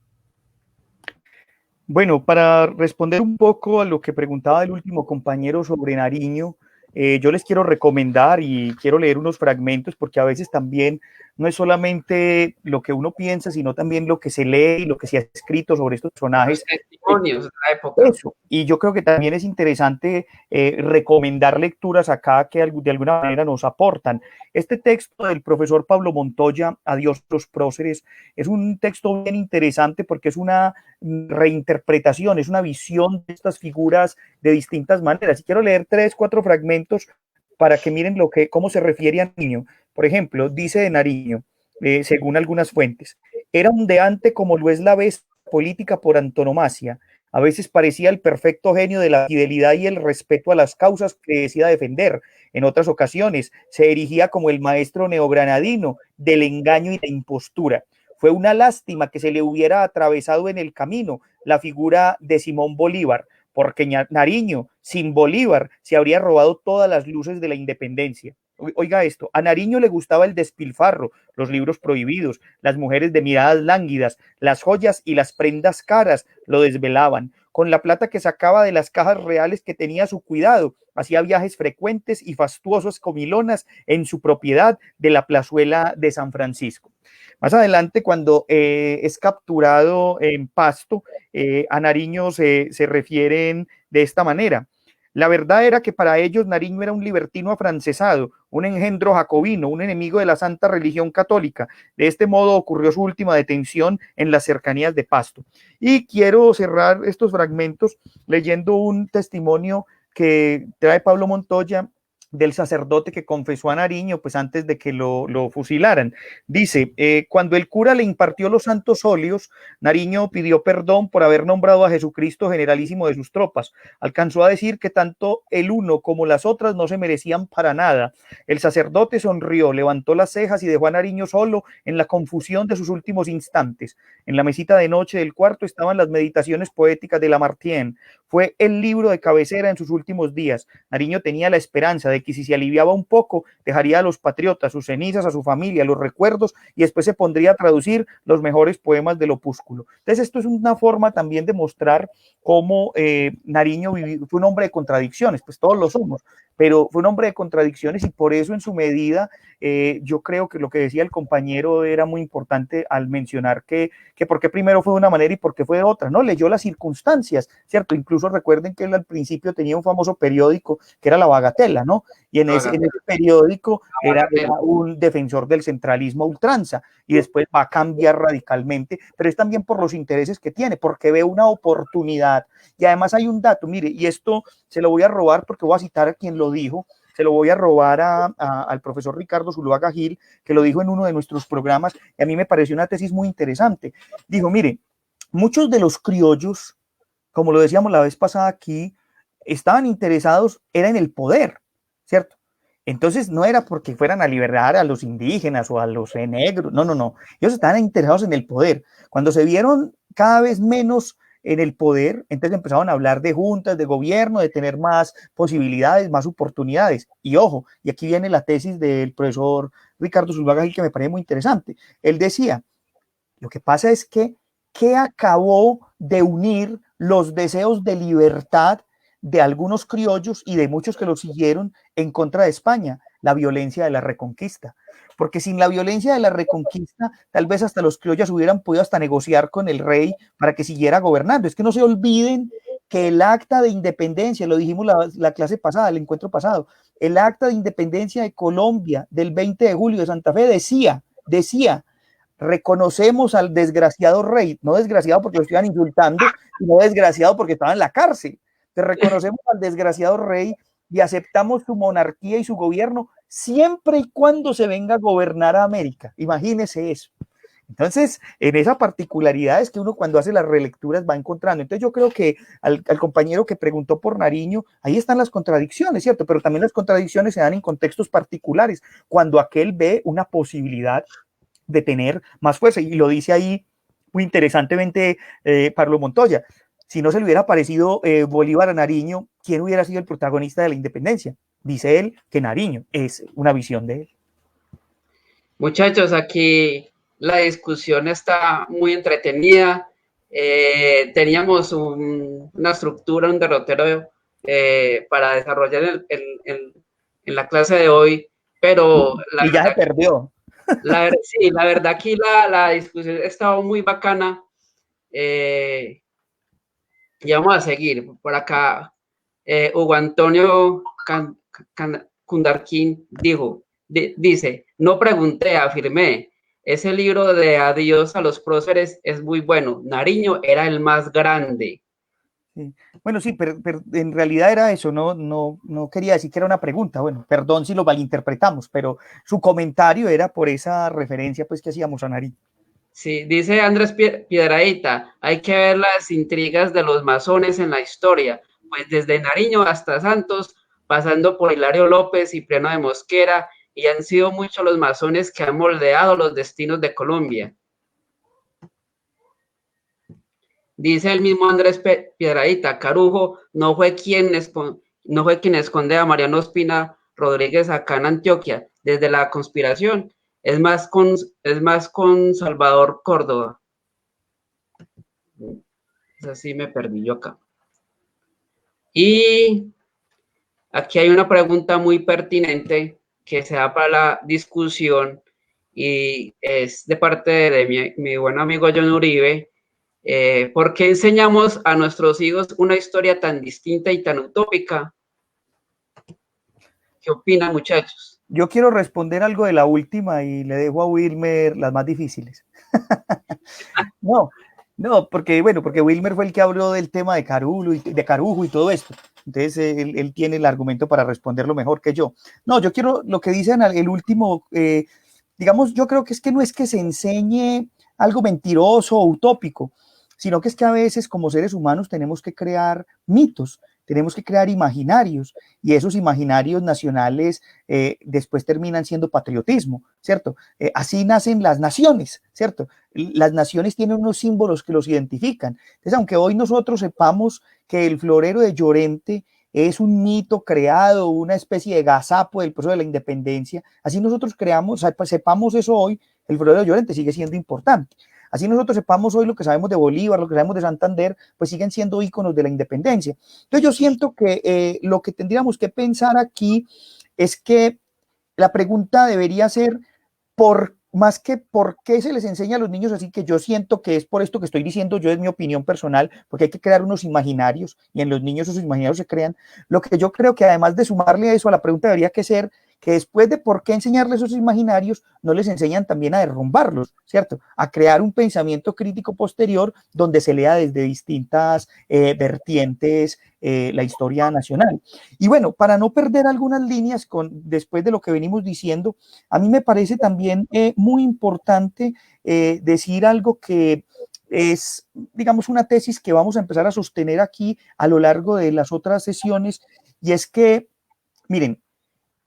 Bueno, para responder un poco a lo que preguntaba el último compañero sobre Nariño, yo les quiero recomendar y quiero leer unos fragmentos porque a veces también no es solamente lo que uno piensa, sino también lo que se lee y lo que se ha escrito sobre estos personajes. Los testimonios de la época. Eso. Y yo creo que también es interesante recomendar lecturas acá que de alguna manera nos aportan. Este texto del profesor Pablo Montoya, Adiós los próceres, es un texto bien interesante porque es una reinterpretación, es una visión de estas figuras de distintas maneras. Y quiero leer 3, 4 fragmentos para que miren cómo se refiere a Nariño. Por ejemplo, dice de Nariño, según algunas fuentes, era ondeante como lo es la bestia política por antonomasia. A veces parecía el perfecto genio de la fidelidad y el respeto a las causas que decía defender. En otras ocasiones se erigía como el maestro neogranadino del engaño y la impostura. Fue una lástima que se le hubiera atravesado en el camino la figura de Simón Bolívar, porque Nariño, sin Bolívar, se habría robado todas las luces de la independencia. Oiga esto, a Nariño le gustaba el despilfarro, los libros prohibidos, las mujeres de miradas lánguidas, las joyas y las prendas caras lo desvelaban. Con la plata que sacaba de las cajas reales que tenía a su cuidado, hacía viajes frecuentes y fastuosos comilonas en su propiedad de la plazuela de San Francisco. Más adelante, cuando es capturado en Pasto, a Nariño se refieren de esta manera. La verdad era que para ellos Nariño era un libertino afrancesado, un engendro jacobino, un enemigo de la santa religión católica. De este modo ocurrió su última detención en las cercanías de Pasto. Y quiero cerrar estos fragmentos leyendo un testimonio que trae Pablo Montoya del sacerdote que confesó a Nariño pues antes de que lo fusilaran. Dice, cuando el cura le impartió los santos óleos, Nariño pidió perdón por haber nombrado a Jesucristo generalísimo de sus tropas. Alcanzó a decir que tanto el uno como las otras no se merecían para nada. El sacerdote sonrió, levantó las cejas y dejó a Nariño solo en la confusión de sus últimos instantes. En la mesita de noche del cuarto estaban las meditaciones poéticas de Lamartine. Fue el libro de cabecera en sus últimos días. Nariño tenía la esperanza de que si se aliviaba un poco, dejaría a los patriotas, sus cenizas, a su familia, los recuerdos, y después se pondría a traducir los mejores poemas del opúsculo. Entonces, esto es una forma también de mostrar cómo Nariño fue un hombre de contradicciones, pues todos lo somos, pero fue un hombre de contradicciones y por eso en su medida yo creo que lo que decía el compañero era muy importante al mencionar que por qué primero fue de una manera y por qué fue de otra, ¿no? Leyó las circunstancias, ¿cierto? Incluso recuerden que él al principio tenía un famoso periódico que era La Bagatela, ¿no? Y en ese periódico era un defensor del centralismo a ultranza y después va a cambiar radicalmente, pero es también por los intereses que tiene, porque ve una oportunidad. Y además hay un dato, mire, y esto se lo voy a robar porque voy a citar a quien lo dijo, se lo voy a robar al profesor Ricardo Zuluaga Gil, que lo dijo en uno de nuestros programas, y a mí me pareció una tesis muy interesante. Dijo, mire, muchos de los criollos, como lo decíamos la vez pasada aquí, estaban interesados, era en el poder, ¿cierto? Entonces no era porque fueran a liberar a los indígenas o a los negros, no, no, no. Ellos estaban interesados en el poder. Cuando se vieron cada vez menos en el poder, entonces empezaron a hablar de juntas, de gobierno, de tener más posibilidades, más oportunidades. Y ojo, y aquí viene la tesis del profesor Ricardo Zuluaga Gil, que me parece muy interesante. Él decía, lo que pasa es que, ¿qué acabó de unir los deseos de libertad de algunos criollos y de muchos que lo siguieron en contra de España? La violencia de la Reconquista. Porque sin la violencia de la Reconquista, tal vez hasta los criollos hubieran podido hasta negociar con el rey para que siguiera gobernando. Es que no se olviden que el acta de independencia, lo dijimos la clase pasada, el encuentro pasado, el acta de independencia de Colombia del 20 de julio de Santa Fe decía, reconocemos al desgraciado rey, no desgraciado porque lo estaban insultando, sino desgraciado porque estaba en la cárcel. Te reconocemos al desgraciado rey y aceptamos su monarquía y su gobierno siempre y cuando se venga a gobernar a América. Imagínese eso. Entonces, en esa particularidad es que uno cuando hace las relecturas va encontrando. Entonces yo creo que al compañero que preguntó por Nariño, ahí están las contradicciones, ¿cierto? Pero también las contradicciones se dan en contextos particulares, cuando aquel ve una posibilidad de tener más fuerza. Y lo dice ahí muy interesantemente Pablo Montoya. Si no se le hubiera parecido Bolívar a Nariño, ¿quién hubiera sido el protagonista de la independencia? Dice él que Nariño, es una visión de él. Muchachos, aquí la discusión está muy entretenida. Teníamos una estructura, un derrotero para desarrollar en la clase de hoy, pero y ya se perdió. Sí, la verdad aquí la discusión ha estado muy bacana. Y vamos a seguir. Por acá, Hugo Antonio Cundarquín dice, no pregunté, afirmé. Ese libro de Adiós a los próceres es muy bueno. Nariño era el más grande. Sí. Bueno, sí, pero en realidad era eso, no quería decir que era una pregunta. Bueno, perdón si lo malinterpretamos, pero su comentario era por esa referencia pues que hacíamos a Nariño. Sí, dice Andrés Piedradita, hay que ver las intrigas de los masones en la historia, pues desde Nariño hasta Santos, pasando por Hilario López y Cipriano de Mosquera, y han sido muchos los masones que han moldeado los destinos de Colombia. Dice el mismo Andrés Piedradita, Carujo no fue quien esconde a Mariano Ospina Rodríguez acá en Antioquia desde la conspiración, es más con Salvador Córdoba. Así me perdí yo acá. Y aquí hay una pregunta muy pertinente que se da para la discusión y es de parte de mi buen amigo John Uribe. ¿Por qué enseñamos a nuestros hijos una historia tan distinta y tan utópica? ¿Qué opinan, muchachos? Yo quiero responder algo de la última y le dejo a Wilmer las más difíciles. No, porque Wilmer fue el que habló del tema de Carujo y todo esto. Entonces él tiene el argumento para responderlo mejor que yo. No, yo quiero lo que dicen el último, digamos, yo creo que es que no es que se enseñe algo mentiroso o utópico, sino que es que a veces como seres humanos tenemos que crear mitos, tenemos que crear imaginarios y esos imaginarios nacionales después terminan siendo patriotismo, ¿cierto? Así nacen las naciones, ¿cierto? Las naciones tienen unos símbolos que los identifican. Entonces, aunque hoy nosotros sepamos que el florero de Llorente es un mito creado, una especie de gazapo del proceso de la independencia, así nosotros sepamos eso hoy, el florero de Llorente sigue siendo importante. Así nosotros sepamos hoy lo que sabemos de Bolívar, lo que sabemos de Santander, pues siguen siendo íconos de la independencia. Entonces yo siento que lo que tendríamos que pensar aquí es que la pregunta debería ser más que por qué se les enseña a los niños así, que yo siento que es por esto que estoy diciendo, yo es mi opinión personal, porque hay que crear unos imaginarios y en los niños esos imaginarios se crean. Lo que yo creo que además de sumarle a eso a la pregunta debería que ser que después de por qué enseñarles esos imaginarios, no les enseñan también a derrumbarlos, ¿cierto? A crear un pensamiento crítico posterior donde se lea desde distintas vertientes la historia nacional. Y bueno, para no perder algunas líneas después de lo que venimos diciendo, a mí me parece también muy importante decir algo que es, digamos, una tesis que vamos a empezar a sostener aquí a lo largo de las otras sesiones, y es que, miren,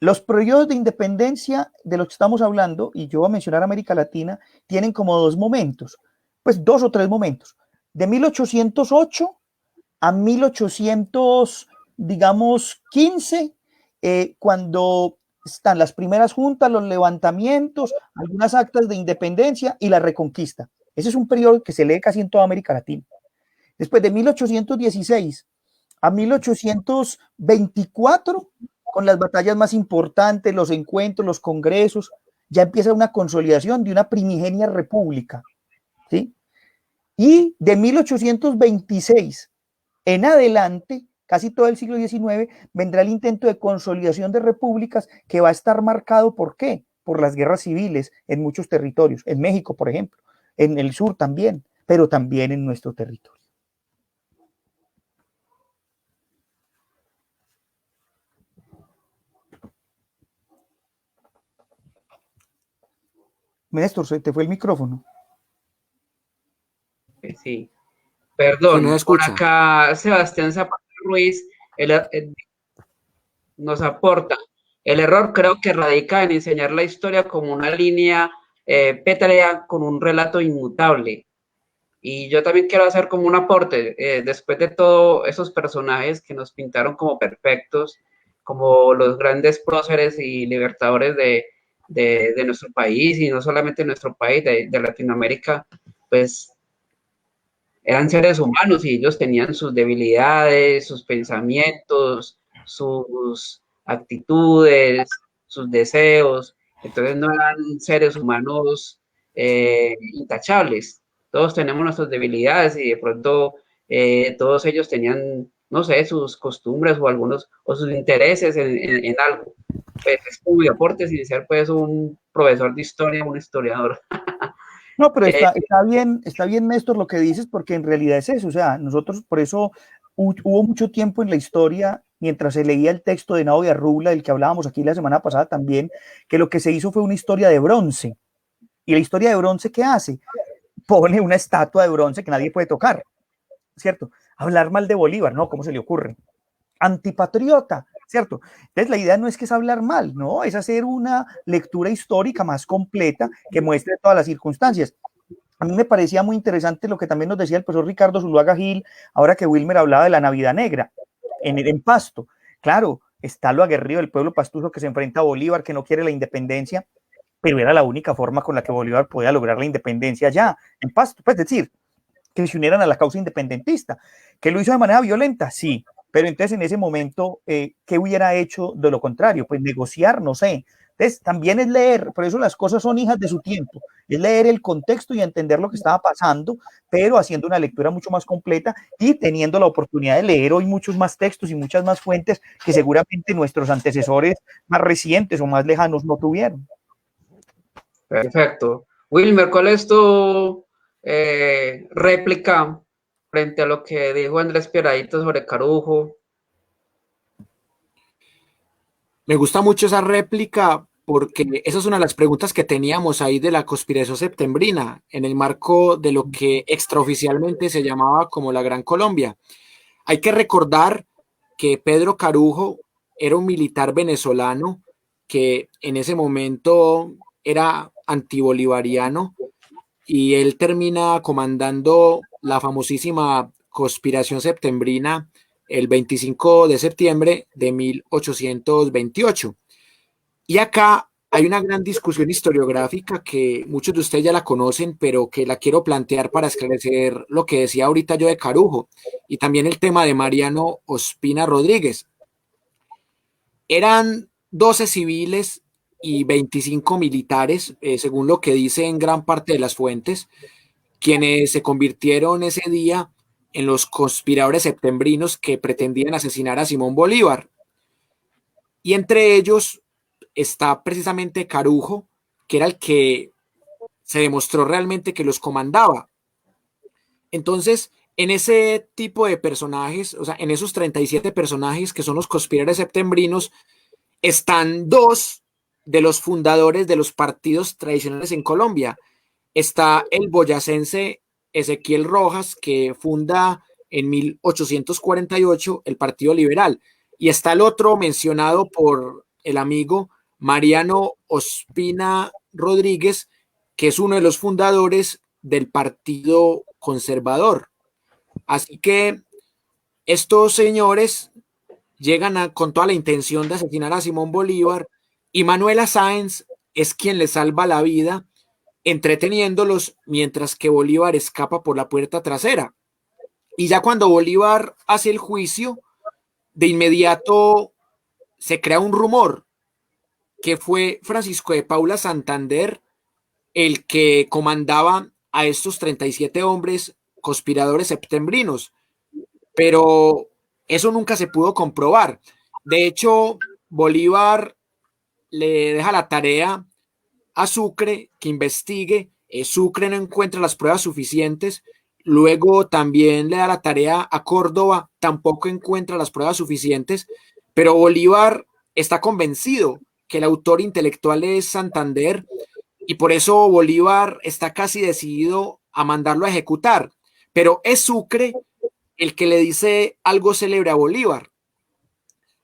Los periodos de independencia de los que estamos hablando, y yo voy a mencionar América Latina, tienen como dos momentos, pues dos o tres momentos. De 1808 a 1800, digamos, 15, cuando están las primeras juntas, los levantamientos, algunas actas de independencia y la reconquista. Ese es un periodo que se lee casi en toda América Latina. Después de 1816 a 1824, con las batallas más importantes, los encuentros, los congresos, ya empieza una consolidación de una primigenia república, ¿sí? Y de 1826 en adelante, casi todo el siglo XIX, vendrá el intento de consolidación de repúblicas que va a estar marcado ¿por qué? Por las guerras civiles en muchos territorios, en México, por ejemplo, en el sur también, pero también en nuestro territorio. Néstor, se te fue el micrófono. Sí, Sí, perdón, no por escucha. acá Sebastián Zapata Ruiz nos aporta. El error creo que radica en enseñar la historia como una línea pétrea con un relato inmutable. Y yo también quiero hacer como un aporte, después de todos esos personajes que nos pintaron como perfectos, como los grandes próceres y libertadores de nuestro país, y no solamente de nuestro país, de Latinoamérica, pues eran seres humanos y ellos tenían sus debilidades, sus pensamientos, sus actitudes, sus deseos. Entonces no eran seres humanos intachables. Todos tenemos nuestras debilidades y de pronto todos ellos tenían, no sé, sus costumbres o algunos, o sus intereses en algo. Pues es como mi aporte sin ser pues un profesor de historia, un historiador. No, pero está bien, Néstor, lo que dices, porque en realidad es eso. O sea, nosotros por eso hubo mucho tiempo en la historia, mientras se leía el texto de Nao de Arrubla, del que hablábamos aquí la semana pasada también, que lo que se hizo fue una historia de bronce. ¿Y la historia de bronce qué hace? Pone una estatua de bronce que nadie puede tocar, ¿cierto? Hablar mal de Bolívar, ¿no? ¿Cómo se le ocurre? Antipatriota, ¿cierto? Entonces la idea no es que es hablar mal, no, es hacer una lectura histórica más completa que muestre todas las circunstancias. A mí me parecía muy interesante lo que también nos decía el profesor Ricardo Zuluaga Gil, ahora que Wilmer hablaba de la Navidad Negra en Pasto. Claro, está lo aguerrido del pueblo pastuso que se enfrenta a Bolívar, que no quiere la independencia, pero era la única forma con la que Bolívar podía lograr la independencia ya en Pasto. Pues, es decir, que se unieran a la causa independentista. ¿Que lo hizo de manera violenta? Sí, pero entonces en ese momento, ¿qué hubiera hecho de lo contrario? Pues negociar, no sé. Entonces también es leer, por eso las cosas son hijas de su tiempo, es leer el contexto y entender lo que estaba pasando, pero haciendo una lectura mucho más completa y teniendo la oportunidad de leer hoy muchos más textos y muchas más fuentes que seguramente nuestros antecesores más recientes o más lejanos no tuvieron. Perfecto. Wilmer, ¿cuál es tu réplica frente a lo que dijo Andrés Pieradito sobre Carujo? Me gusta mucho esa réplica porque esa es una de las preguntas que teníamos ahí de la conspiración septembrina, en el marco de lo que extraoficialmente se llamaba como la Gran Colombia. Hay que recordar que Pedro Carujo era un militar venezolano que en ese momento era antibolivariano y él termina comandando la famosísima conspiración septembrina el 25 de septiembre de 1828. Y acá hay una gran discusión historiográfica que muchos de ustedes ya la conocen, pero que la quiero plantear para esclarecer lo que decía ahorita yo de Carujo y también el tema de Mariano Ospina Rodríguez. Eran 12 civiles y 25 militares, según lo que dicen gran parte de las fuentes, quienes se convirtieron ese día en los conspiradores septembrinos que pretendían asesinar a Simón Bolívar. Y entre ellos está precisamente Carujo, que era el que se demostró realmente que los comandaba. Entonces, en ese tipo de personajes, o sea, en esos 37 personajes que son los conspiradores septembrinos, están dos de los fundadores de los partidos tradicionales en Colombia. Está el boyacense Ezequiel Rojas, que funda en 1848 el Partido Liberal. Y está el otro mencionado por el amigo Mariano Ospina Rodríguez, que es uno de los fundadores del Partido Conservador. Así que estos señores llegan con toda la intención de asesinar a Simón Bolívar, y Manuela Sáenz es quien le salva la vida, entreteniéndolos mientras que Bolívar escapa por la puerta trasera. Y ya cuando Bolívar hace el juicio, de inmediato se crea un rumor que fue Francisco de Paula Santander el que comandaba a estos 37 hombres conspiradores septembrinos, pero eso nunca se pudo comprobar. De hecho, Bolívar le deja la tarea a Sucre que investigue. Sucre no encuentra las pruebas suficientes. Luego también le da la tarea a Córdoba, tampoco encuentra las pruebas suficientes, pero Bolívar está convencido que el autor intelectual es Santander, y por eso Bolívar está casi decidido a mandarlo a ejecutar. Pero es Sucre el que le dice algo célebre a Bolívar: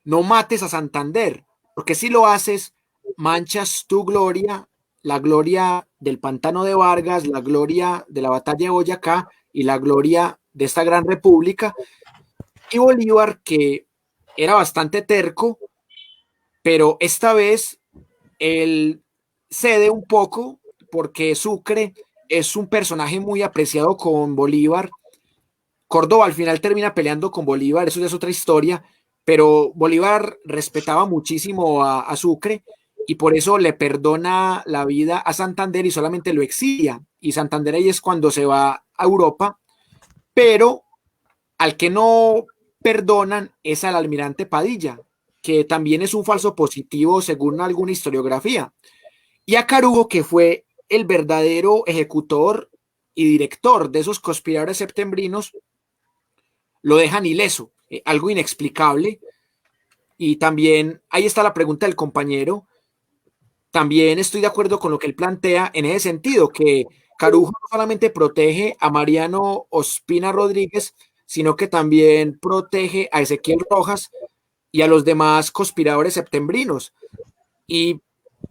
no mates a Santander, porque si lo haces, manchas tu gloria, la gloria del pantano de Vargas, la gloria de la batalla de Boyacá y la gloria de esta gran república. Y Bolívar, que era bastante terco, pero esta vez él cede un poco, porque Sucre es un personaje muy apreciado con Bolívar. Córdoba al final termina peleando con Bolívar, eso ya es otra historia, pero Bolívar respetaba muchísimo a Sucre, y por eso le perdona la vida a Santander y solamente lo exilia. Y Santander ahí es cuando se va a Europa, pero al que no perdonan es al almirante Padilla, que también es un falso positivo según alguna historiografía, y a Carugo, que fue el verdadero ejecutor y director de esos conspiradores septembrinos, lo dejan ileso, algo inexplicable. Y también ahí está la pregunta del compañero. También estoy de acuerdo con lo que él plantea en ese sentido, que Carugo no solamente protege a Mariano Ospina Rodríguez, sino que también protege a Ezequiel Rojas y a los demás conspiradores septembrinos, y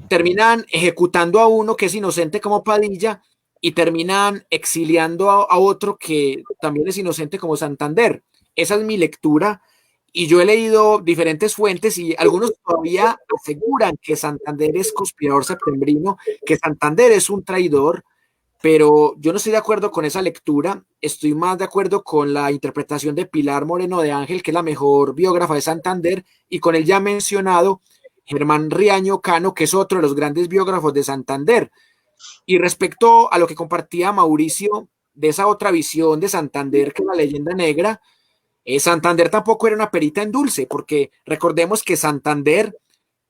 terminan ejecutando a uno que es inocente como Padilla, y terminan exiliando a otro que también es inocente como Santander. Esa es mi lectura, y yo he leído diferentes fuentes y algunos todavía aseguran que Santander es conspirador septembrino, que Santander es un traidor, pero yo no estoy de acuerdo con esa lectura. Estoy más de acuerdo con la interpretación de Pilar Moreno de Ángel, que es la mejor biógrafa de Santander, y con el ya mencionado Germán Riaño Cano, que es otro de los grandes biógrafos de Santander. Y respecto a lo que compartía Mauricio de esa otra visión de Santander, que es la leyenda negra, Santander tampoco era una perita en dulce, porque recordemos que Santander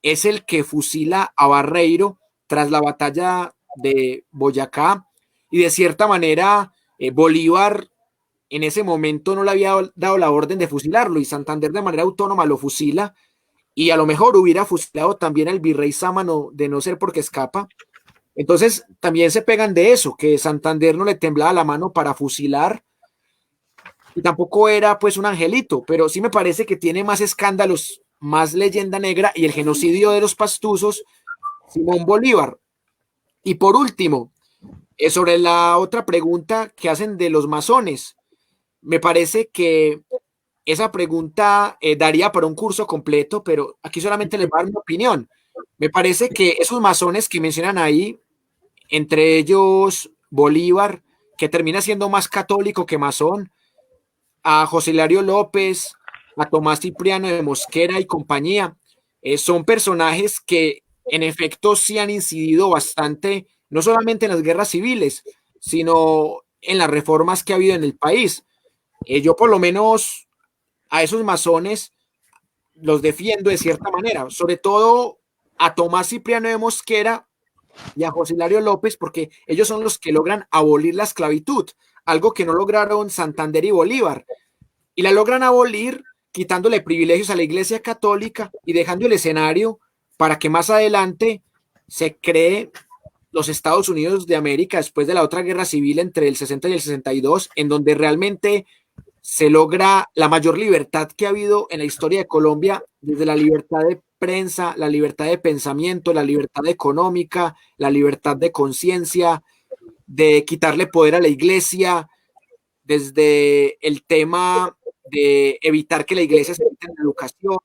es el que fusila a Barreiro tras la batalla de Boyacá, y de cierta manera Bolívar en ese momento no le había dado la orden de fusilarlo, y Santander de manera autónoma lo fusila, y a lo mejor hubiera fusilado también al virrey Sámano, de no ser porque escapa. Entonces también se pegan de eso, que Santander no le temblaba la mano para fusilar, y tampoco era pues un angelito, pero sí me parece que tiene más escándalos, más leyenda negra, y el genocidio de los pastuzos, Simón Bolívar. Y por último, sobre la otra pregunta que hacen de los masones, me parece que esa pregunta daría para un curso completo, pero aquí solamente les voy a dar mi opinión. Me parece que esos masones que mencionan ahí, entre ellos Bolívar, que termina siendo más católico que masón, a José Hilario López, a Tomás Cipriano de Mosquera y compañía, son personajes que en efecto sí han incidido bastante, no solamente en las guerras civiles, sino en las reformas que ha habido en el país. Yo por lo menos a esos masones los defiendo de cierta manera, sobre todo a Tomás Cipriano de Mosquera y a José Hilario López, porque ellos son los que logran abolir la esclavitud, algo que no lograron Santander y Bolívar, y la logran abolir quitándole privilegios a la Iglesia Católica y dejando el escenario para que más adelante se cree los Estados Unidos de América después de la otra guerra civil entre el 60 y el 62, en donde realmente se logra la mayor libertad que ha habido en la historia de Colombia, desde la libertad de prensa, la libertad de pensamiento, la libertad económica, la libertad de conciencia, de quitarle poder a la iglesia, desde el tema de evitar que la iglesia se meta en la educación,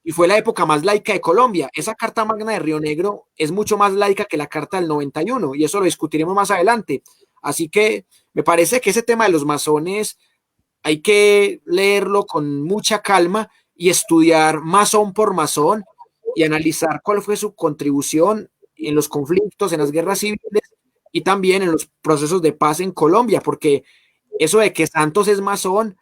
y fue la época más laica de Colombia. Esa Carta Magna de Río Negro es mucho más laica que la Carta del 91, y eso lo discutiremos más adelante. Así que me parece que ese tema de los masones hay que leerlo con mucha calma y estudiar masón por masón y analizar cuál fue su contribución en los conflictos, en las guerras civiles y también en los procesos de paz en Colombia, porque eso de que Santos es masón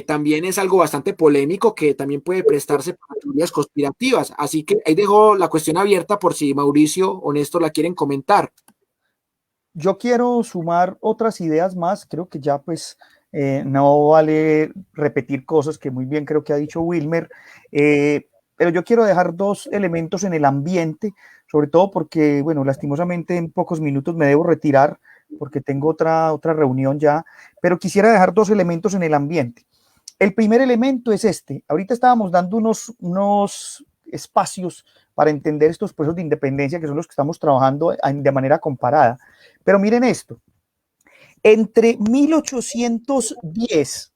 también es algo bastante polémico que también puede prestarse para teorías conspirativas. Así que ahí dejo la cuestión abierta por si Mauricio o Néstor la quieren comentar. Yo quiero sumar otras ideas más, creo que ya pues no vale repetir cosas que muy bien creo que ha dicho Wilmer, pero yo quiero dejar dos elementos en el ambiente, sobre todo porque, bueno, lastimosamente en pocos minutos me debo retirar porque tengo otra reunión ya, pero quisiera dejar dos elementos en el ambiente. El primer elemento es este. Ahorita estábamos dando unos espacios para entender estos procesos de independencia que son los que estamos trabajando de manera comparada. Pero miren esto. Entre 1810,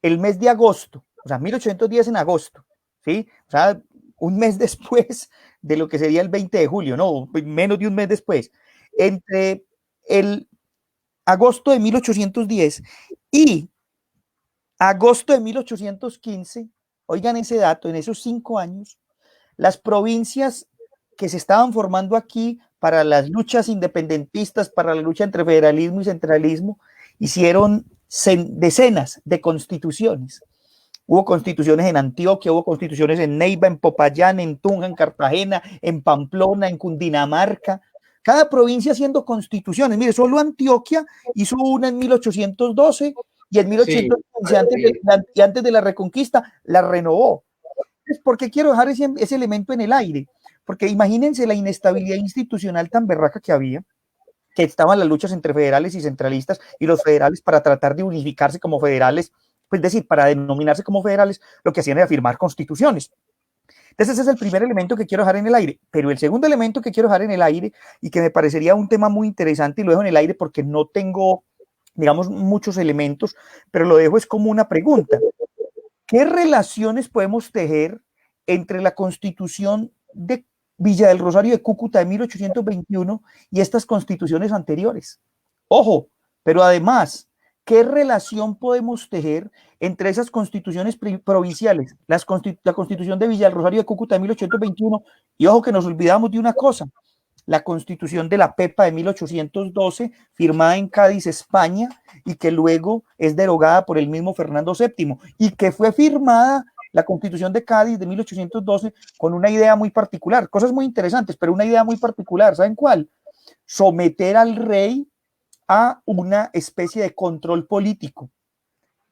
el mes de agosto, o sea, 1810 en agosto, ¿sí? O sea, un mes después de lo que sería el 20 de julio, no, menos de un mes después. Entre el agosto de 1810 y agosto de 1815, oigan ese dato, en esos 5 años, las provincias que se estaban formando aquí para las luchas independentistas, para la lucha entre federalismo y centralismo, hicieron decenas de constituciones. Hubo constituciones en Antioquia, hubo constituciones en Neiva, en Popayán, en Tunja, en Cartagena, en Pamplona, en Cundinamarca. Cada provincia haciendo constituciones. Mire, solo Antioquia hizo una en 1812 y en 1815, antes de la Reconquista, la renovó. ¿Por qué quiero dejar ese elemento en el aire? Porque imagínense la inestabilidad institucional tan berraca que había, que estaban las luchas entre federales y centralistas, y los federales para tratar de unificarse como federales, pues decir, para denominarse como federales, lo que hacían era firmar constituciones. Entonces ese es el primer elemento que quiero dejar en el aire, pero el segundo elemento que quiero dejar en el aire y que me parecería un tema muy interesante y lo dejo en el aire porque no tengo, digamos, muchos elementos, pero lo dejo es como una pregunta. ¿Qué relaciones podemos tejer entre la Constitución de Villa del Rosario de Cúcuta de 1821 y estas constituciones anteriores? Ojo, pero además, ¿qué relación podemos tejer entre esas constituciones provinciales, la Constitución de Villa del Rosario de Cúcuta de 1821 y ojo que nos olvidamos de una cosa, la Constitución de la Pepa de 1812, firmada en Cádiz, España, y que luego es derogada por el mismo Fernando VII, y que fue firmada la Constitución de Cádiz de 1812 con una idea muy particular, cosas muy interesantes, pero una idea muy particular, ¿saben cuál? Someter al rey a una especie de control político.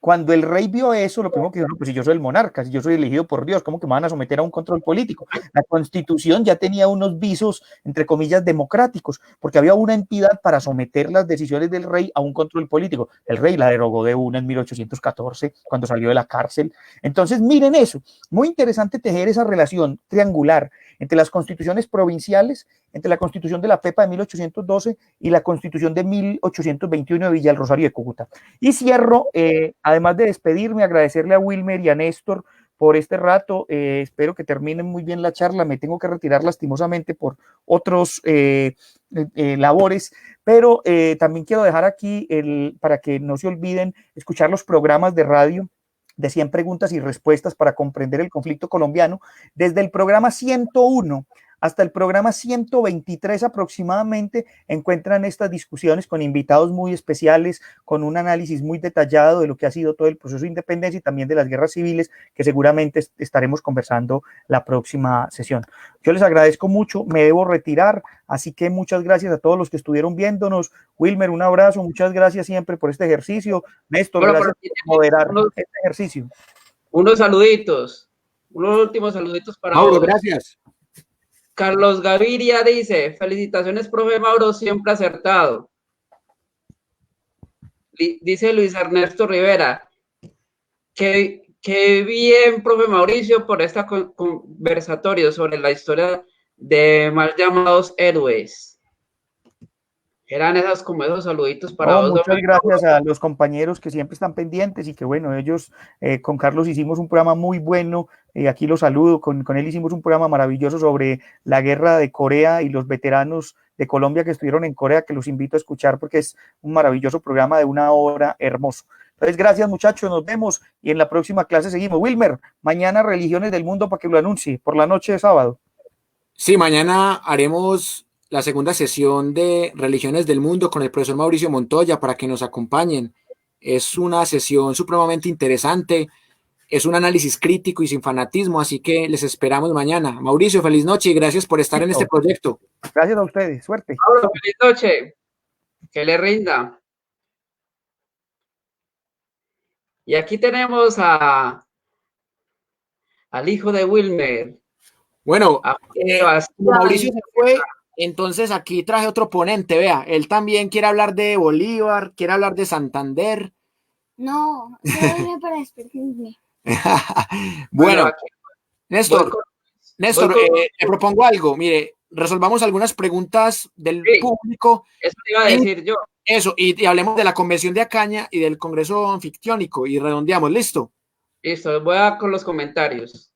Cuando el rey vio eso, lo primero que dijo, pues si yo soy el monarca, si yo soy elegido por Dios, ¿cómo que me van a someter a un control político? La Constitución ya tenía unos visos, entre comillas, democráticos, porque había una entidad para someter las decisiones del rey a un control político. El rey la derogó de una en 1814, cuando salió de la cárcel. Entonces, miren eso, muy interesante tejer esa relación triangular entre las constituciones provinciales, entre la Constitución de la Pepa de 1812 y la Constitución de 1821 de Villa del Rosario de Cúcuta. Y cierro, además de despedirme, agradecerle a Wilmer y a Néstor por este rato. Espero que terminen muy bien la charla. Me tengo que retirar lastimosamente por otros labores, pero también quiero dejar aquí, para que no se olviden, escuchar los programas de radio de 100 preguntas y respuestas para comprender el conflicto colombiano, desde el programa 101 hasta el programa 123 aproximadamente, encuentran estas discusiones con invitados muy especiales, con un análisis muy detallado de lo que ha sido todo el proceso de independencia y también de las guerras civiles, que seguramente estaremos conversando la próxima sesión. Yo les agradezco mucho, me debo retirar, así que muchas gracias a todos los que estuvieron viéndonos. Wilmer, un abrazo, muchas gracias siempre por este ejercicio. Néstor, bueno, gracias por moderar este ejercicio. Unos saluditos, unos últimos saluditos para Mauro, gracias. Carlos Gaviria dice, felicitaciones, profe Mauro, siempre acertado. Dice Luis Ernesto Rivera, qué bien, profe Mauricio, por este conversatorio sobre la historia de mal llamados héroes. Eran esas como esos saluditos para No, vos, muchas Domingo. gracias a los compañeros que siempre están pendientes y que bueno, ellos con Carlos hicimos un programa muy bueno, aquí los saludo, con él hicimos un programa maravilloso sobre la guerra de Corea y los veteranos de Colombia que estuvieron en Corea, que los invito a escuchar porque es un maravilloso programa de 1 hora hermoso. Entonces, gracias muchachos, nos vemos y en la próxima clase seguimos. Wilmer, mañana Religiones del Mundo para que lo anuncie, por la noche de sábado. Sí, mañana haremos la segunda sesión de Religiones del Mundo con el profesor Mauricio Montoya para que nos acompañen. Es una sesión supremamente interesante, es un análisis crítico y sin fanatismo, así que les esperamos mañana. Mauricio, feliz noche y gracias por estar en este proyecto. Gracias a ustedes, suerte. Pablo, feliz noche, que le rinda. Y aquí tenemos al hijo de Wilmer. Bueno, Sebastián. Mauricio se fue, entonces aquí traje otro ponente, vea, él también quiere hablar de Bolívar, quiere hablar de Santander. No, solo para despedirme. Bueno, aquí Néstor, te propongo algo, mire, resolvamos algunas preguntas del público. Eso iba a decir yo. Eso, y hablemos de la Convención de Acaña y del Congreso Anfictiónico y redondeamos, ¿listo? Listo, voy a con los comentarios.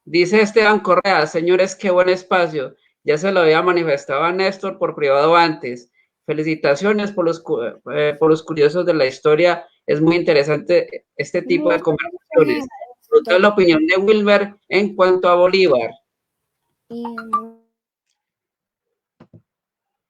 Dice Esteban Correa, señores, qué buen espacio. Ya se lo había manifestado a Néstor por privado antes. Felicitaciones por los curiosos de la historia. Es muy interesante este tipo de conversaciones. ¿Cuál es la opinión de Wilmer en cuanto a Bolívar?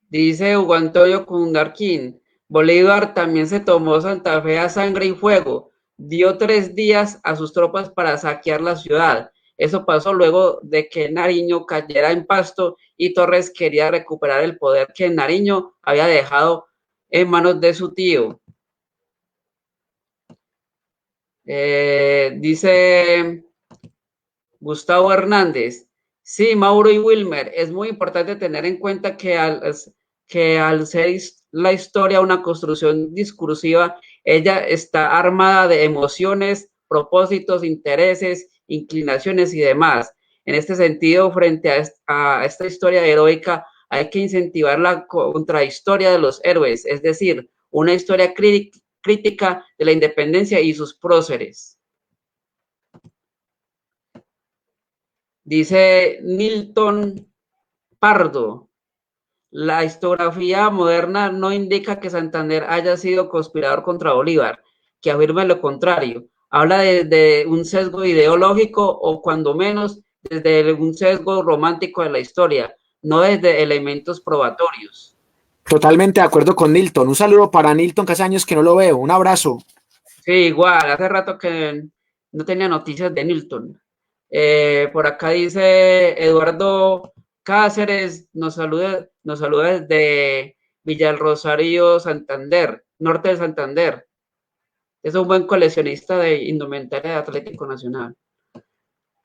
Dice Hugo Antonio Cundarquín, Bolívar también se tomó Santa Fe a sangre y fuego. Dio 3 días a sus tropas para saquear la ciudad. Eso pasó luego de que Nariño cayera en Pasto y Torres quería recuperar el poder que Nariño había dejado en manos de su tío. Dice Gustavo Hernández, sí, Mauro y Wilmer, es muy importante tener en cuenta que al ser la historia una construcción discursiva, ella está armada de emociones, propósitos, intereses, inclinaciones y demás. En este sentido, frente a esta historia heroica, hay que incentivar la contrahistoria de los héroes, es decir, una historia crítica de la independencia y sus próceres. Dice Nilton Pardo, la historiografía moderna no indica que Santander haya sido conspirador contra Bolívar, que afirma lo contrario. Habla de un sesgo ideológico o cuando menos desde un sesgo romántico de la historia, no desde elementos probatorios. Totalmente de acuerdo con Nilton. Un saludo para Nilton, que hace años que no lo veo. Un abrazo. Sí, igual, hace rato que no tenía noticias de Nilton. Por acá dice Eduardo Cáceres, nos saluda desde Villa del Rosario, Santander, norte de Santander. Es un buen coleccionista de indumentaria de Atlético Nacional.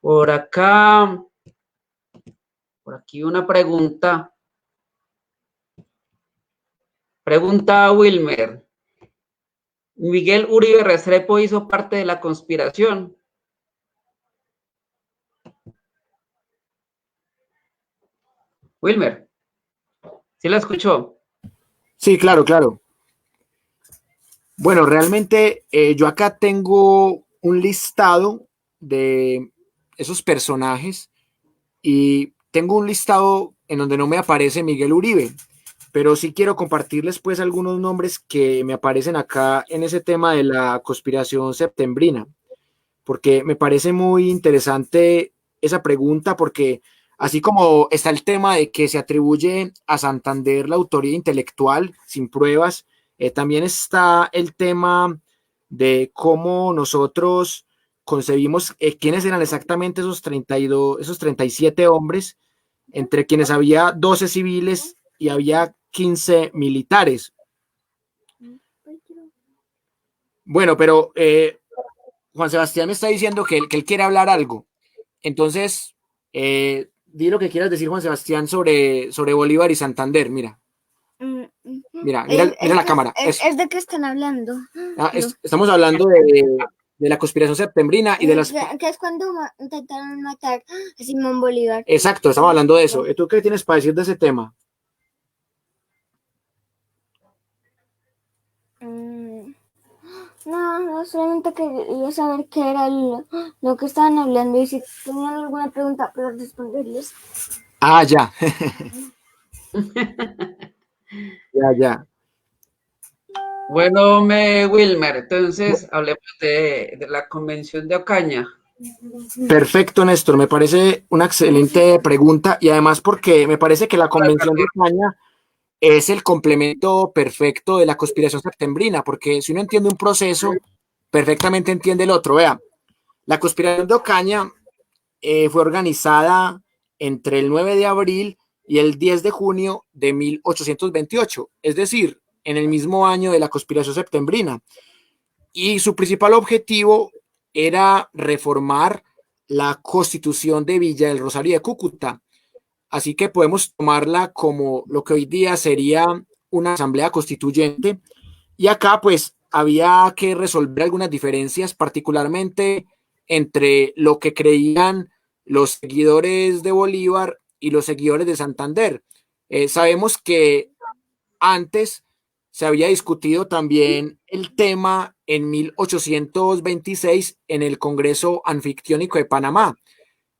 Por aquí una pregunta. Pregunta a Wilmer. ¿Miguel Uribe Restrepo hizo parte de la conspiración? Wilmer, ¿sí la escuchó? Sí, claro, claro. Bueno, realmente yo acá tengo un listado de esos personajes y tengo un listado en donde no me aparece Miguel Uribe, pero sí quiero compartirles pues algunos nombres que me aparecen acá en ese tema de la conspiración septembrina, porque me parece muy interesante esa pregunta, porque así como está el tema de que se atribuye a Santander la autoría intelectual sin pruebas, también está el tema de cómo nosotros concebimos quiénes eran exactamente esos 32, esos 37 hombres, entre quienes había 12 civiles y había 15 militares. Bueno, pero Juan Sebastián me está diciendo que él quiere hablar algo. Entonces, di lo que quieras decir, Juan Sebastián, sobre Bolívar y Santander. Mira. Mira la cámara. ¿Es de qué están hablando? Estamos hablando de de la conspiración septembrina y de las... Que es cuando intentaron matar a Simón Bolívar. Exacto, estamos hablando de eso. ¿Tú qué tienes para decir de ese tema? No, solamente quería saber qué era lo que estaban hablando y si tenían alguna pregunta para responderles. Ah, ya. Ya. Bueno, Wilmer, entonces hablemos de la Convención de Ocaña. Perfecto, Néstor. Me parece una excelente pregunta y además porque me parece que la Convención de Ocaña es el complemento perfecto de la conspiración septembrina, porque si uno entiende un proceso, perfectamente entiende el otro. Vea, la conspiración de Ocaña fue organizada entre el 9 de abril y el 10 de junio de 1828, es decir, en el mismo año de la conspiración septembrina. Y su principal objetivo era reformar la constitución de Villa del Rosario de Cúcuta. Así que podemos tomarla como lo que hoy día sería una asamblea constituyente. Y acá pues había que resolver algunas diferencias, particularmente entre lo que creían los seguidores de Bolívar y los seguidores de Santander. Sabemos que antes se había discutido también el tema en 1826 en el Congreso Anfictiónico de Panamá,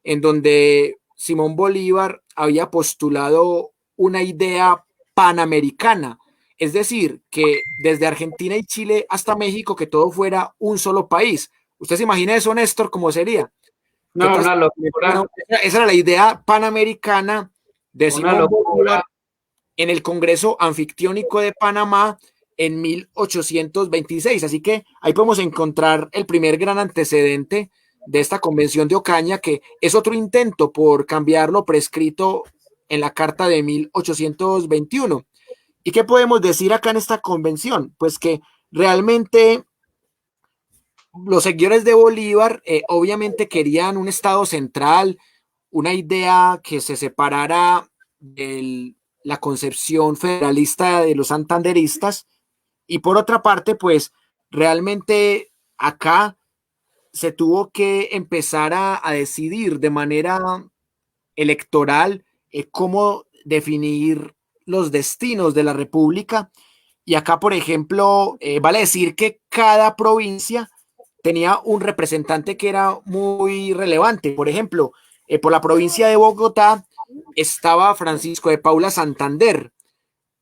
en donde Simón Bolívar había postulado una idea panamericana, es decir, que desde Argentina y Chile hasta México, que todo fuera un solo país. ¿Usted se imagina eso, Néstor, cómo sería? No, una locura. Esa era la idea panamericana de Simón Bolívar en el Congreso Anfictiónico de Panamá en 1826. Así que ahí podemos encontrar el primer gran antecedente de esta convención de Ocaña, que es otro intento por cambiar lo prescrito en la Carta de 1821. ¿Y qué podemos decir acá en esta convención? Pues que realmente los seguidores de Bolívar obviamente querían un Estado central, una idea que se separara de la concepción federalista de los santanderistas, y por otra parte, pues realmente acá se tuvo que empezar a decidir de manera electoral cómo definir los destinos de la República. Y acá, por ejemplo, vale decir que cada provincia tenía un representante que era muy relevante. Por ejemplo, por la provincia de Bogotá estaba Francisco de Paula Santander.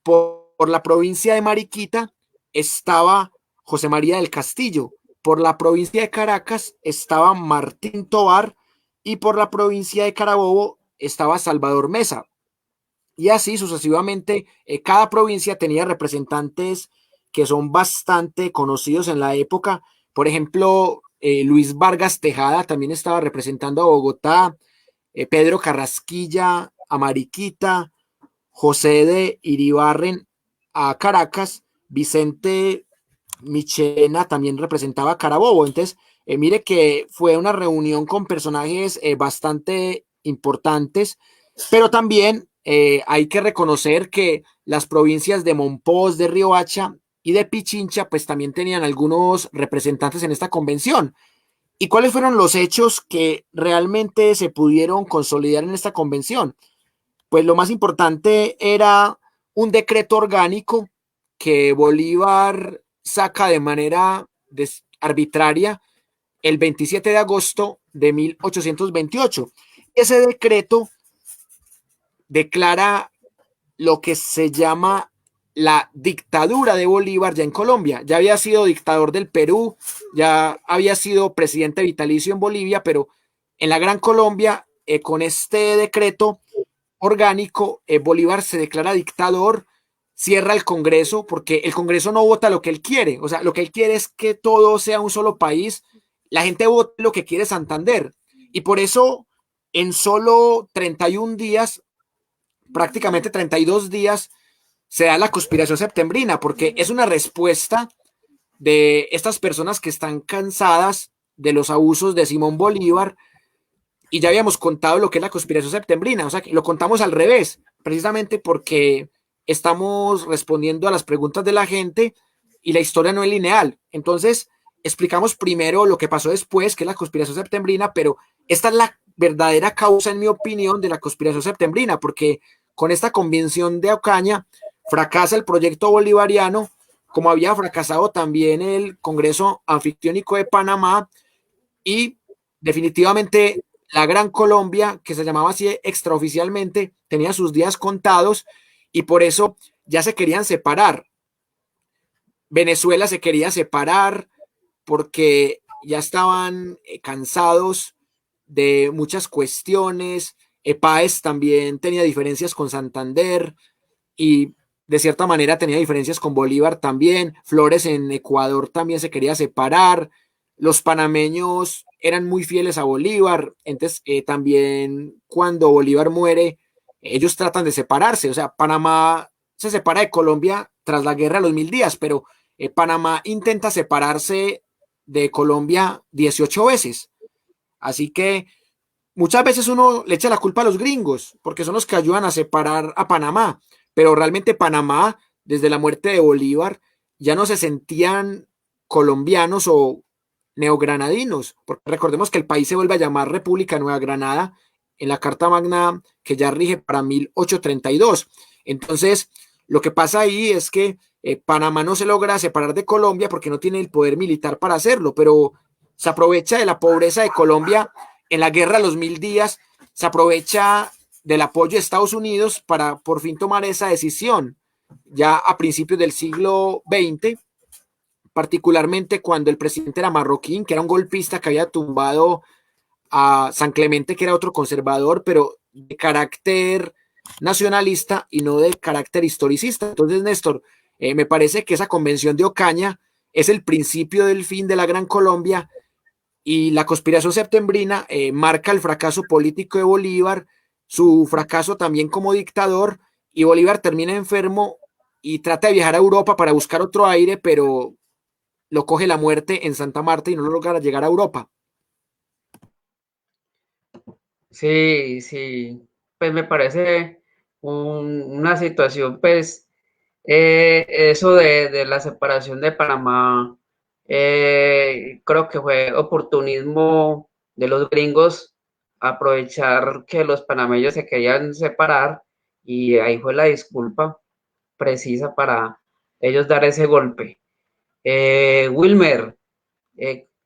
Por la provincia de Mariquita estaba José María del Castillo. Por la provincia de Caracas estaba Martín Tovar y por la provincia de Carabobo estaba Salvador Mesa. Y así sucesivamente, cada provincia tenía representantes que son bastante conocidos en la época. Por ejemplo, Luis Vargas Tejada también estaba representando a Bogotá, Pedro Carrasquilla a Mariquita, José de Iribarren a Caracas, Vicente Michena también representaba a Carabobo. Entonces, mire que fue una reunión con personajes bastante importantes, pero también hay que reconocer que las provincias de Monpós, de Riohacha y de Pichincha, pues también tenían algunos representantes en esta convención. ¿Y cuáles fueron los hechos que realmente se pudieron consolidar en esta convención? Pues lo más importante era un decreto orgánico que Bolívar saca de manera arbitraria el 27 de agosto de 1828. Ese decreto declara lo que se llama la dictadura de Bolívar ya en Colombia. Ya había sido dictador del Perú, ya había sido presidente vitalicio en Bolivia, pero en la Gran Colombia, con este decreto orgánico, Bolívar se declara dictador, cierra el Congreso, porque el Congreso no vota lo que él quiere, o sea, lo que él quiere es que todo sea un solo país, la gente vota lo que quiere Santander, y por eso en solo 31 días, prácticamente 32 días, se da la conspiración septembrina, porque es una respuesta de estas personas que están cansadas de los abusos de Simón Bolívar. Y ya habíamos contado lo que es la conspiración septembrina, o sea, que lo contamos al revés, precisamente porque estamos respondiendo a las preguntas de la gente y la historia no es lineal. Entonces, explicamos primero lo que pasó después, que es la conspiración septembrina, pero esta es la verdadera causa, en mi opinión, de la conspiración septembrina, porque con esta convención de Ocaña fracasa el proyecto bolivariano, como había fracasado también el Congreso Anfictiónico de Panamá, y definitivamente la Gran Colombia, que se llamaba así extraoficialmente, tenía sus días contados y por eso ya se querían separar. Venezuela se quería separar porque ya estaban cansados de muchas cuestiones. Páez también tenía diferencias con Santander y de cierta manera tenía diferencias con Bolívar también. Flores en Ecuador también se quería separar. Los panameños eran muy fieles a Bolívar. Entonces, también cuando Bolívar muere, ellos tratan de separarse. O sea, Panamá se separa de Colombia tras la guerra de los 1000 días, pero Panamá intenta separarse de Colombia 18 veces. Así que muchas veces uno le echa la culpa a los gringos, porque son los que ayudan a separar a Panamá, pero realmente Panamá, desde la muerte de Bolívar, ya no se sentían colombianos o neogranadinos, porque recordemos que el país se vuelve a llamar República Nueva Granada en la Carta Magna que ya rige para 1832. Entonces, lo que pasa ahí es que Panamá no se logra separar de Colombia porque no tiene el poder militar para hacerlo, pero se aprovecha de la pobreza de Colombia en la guerra de los 1000 días, se aprovecha del apoyo de Estados Unidos para por fin tomar esa decisión, ya a principios del siglo XX, particularmente cuando el presidente era Marroquín, que era un golpista que había tumbado a San Clemente, que era otro conservador, pero de carácter nacionalista y no de carácter historicista. Entonces, Néstor, me parece que esa convención de Ocaña es el principio del fin de la Gran Colombia y la conspiración septembrina marca el fracaso político de Bolívar, su fracaso también como dictador, y Bolívar termina enfermo y trata de viajar a Europa para buscar otro aire, pero lo coge la muerte en Santa Marta y no logra llegar a Europa. Sí, sí, pues me parece una situación, pues, eso de la separación de Panamá, creo que fue oportunismo de los gringos aprovechar que los panameños se querían separar y ahí fue la disculpa precisa para ellos dar ese golpe. Wilmer,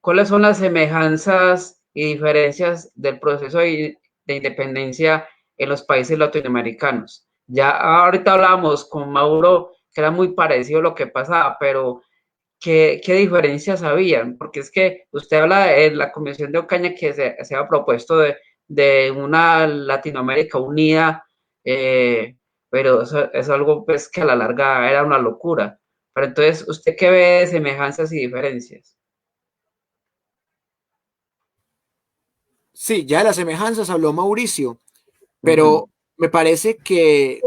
¿cuáles son las semejanzas y diferencias del proceso de independencia en los países latinoamericanos? Ya ahorita hablábamos con Mauro que era muy parecido lo que pasaba, pero ¿qué diferencias habían? Porque es que usted habla de la Convención de Ocaña que se ha propuesto de una Latinoamérica unida, pero eso es algo pues, que a la larga era una locura. Pero entonces, ¿usted qué ve de semejanzas y diferencias? Sí, ya de las semejanzas habló Mauricio, pero me parece que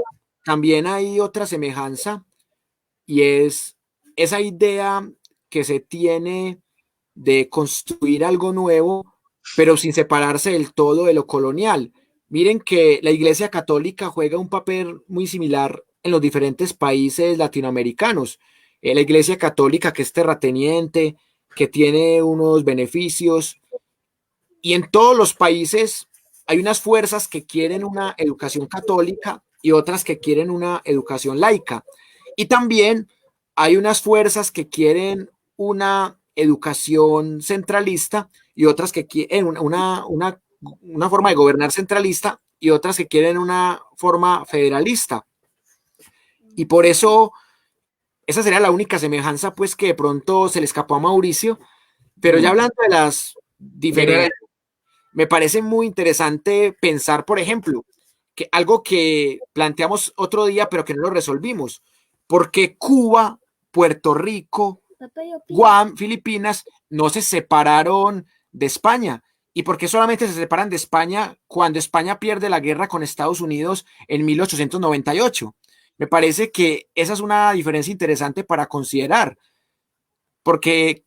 también hay otra semejanza y es esa idea que se tiene de construir algo nuevo, pero sin separarse del todo de lo colonial. Miren que la Iglesia Católica juega un papel muy similar en los diferentes países latinoamericanos. La Iglesia Católica que es terrateniente, que tiene unos beneficios, y en todos los países hay unas fuerzas que quieren una educación católica y otras que quieren una educación laica. Y también hay unas fuerzas que quieren una educación centralista y otras que quieren una forma de gobernar centralista y otras que quieren una forma federalista. Y por eso esa sería la única semejanza pues que de pronto se le escapó a Mauricio. Pero ya hablando de las diferencias, me parece muy interesante pensar, por ejemplo, que algo que planteamos otro día, pero que no lo resolvimos. ¿Por qué Cuba, Puerto Rico, Guam, Filipinas no se separaron de España? ¿Y por qué solamente se separan de España cuando España pierde la guerra con Estados Unidos en 1898? Me parece que esa es una diferencia interesante para considerar, porque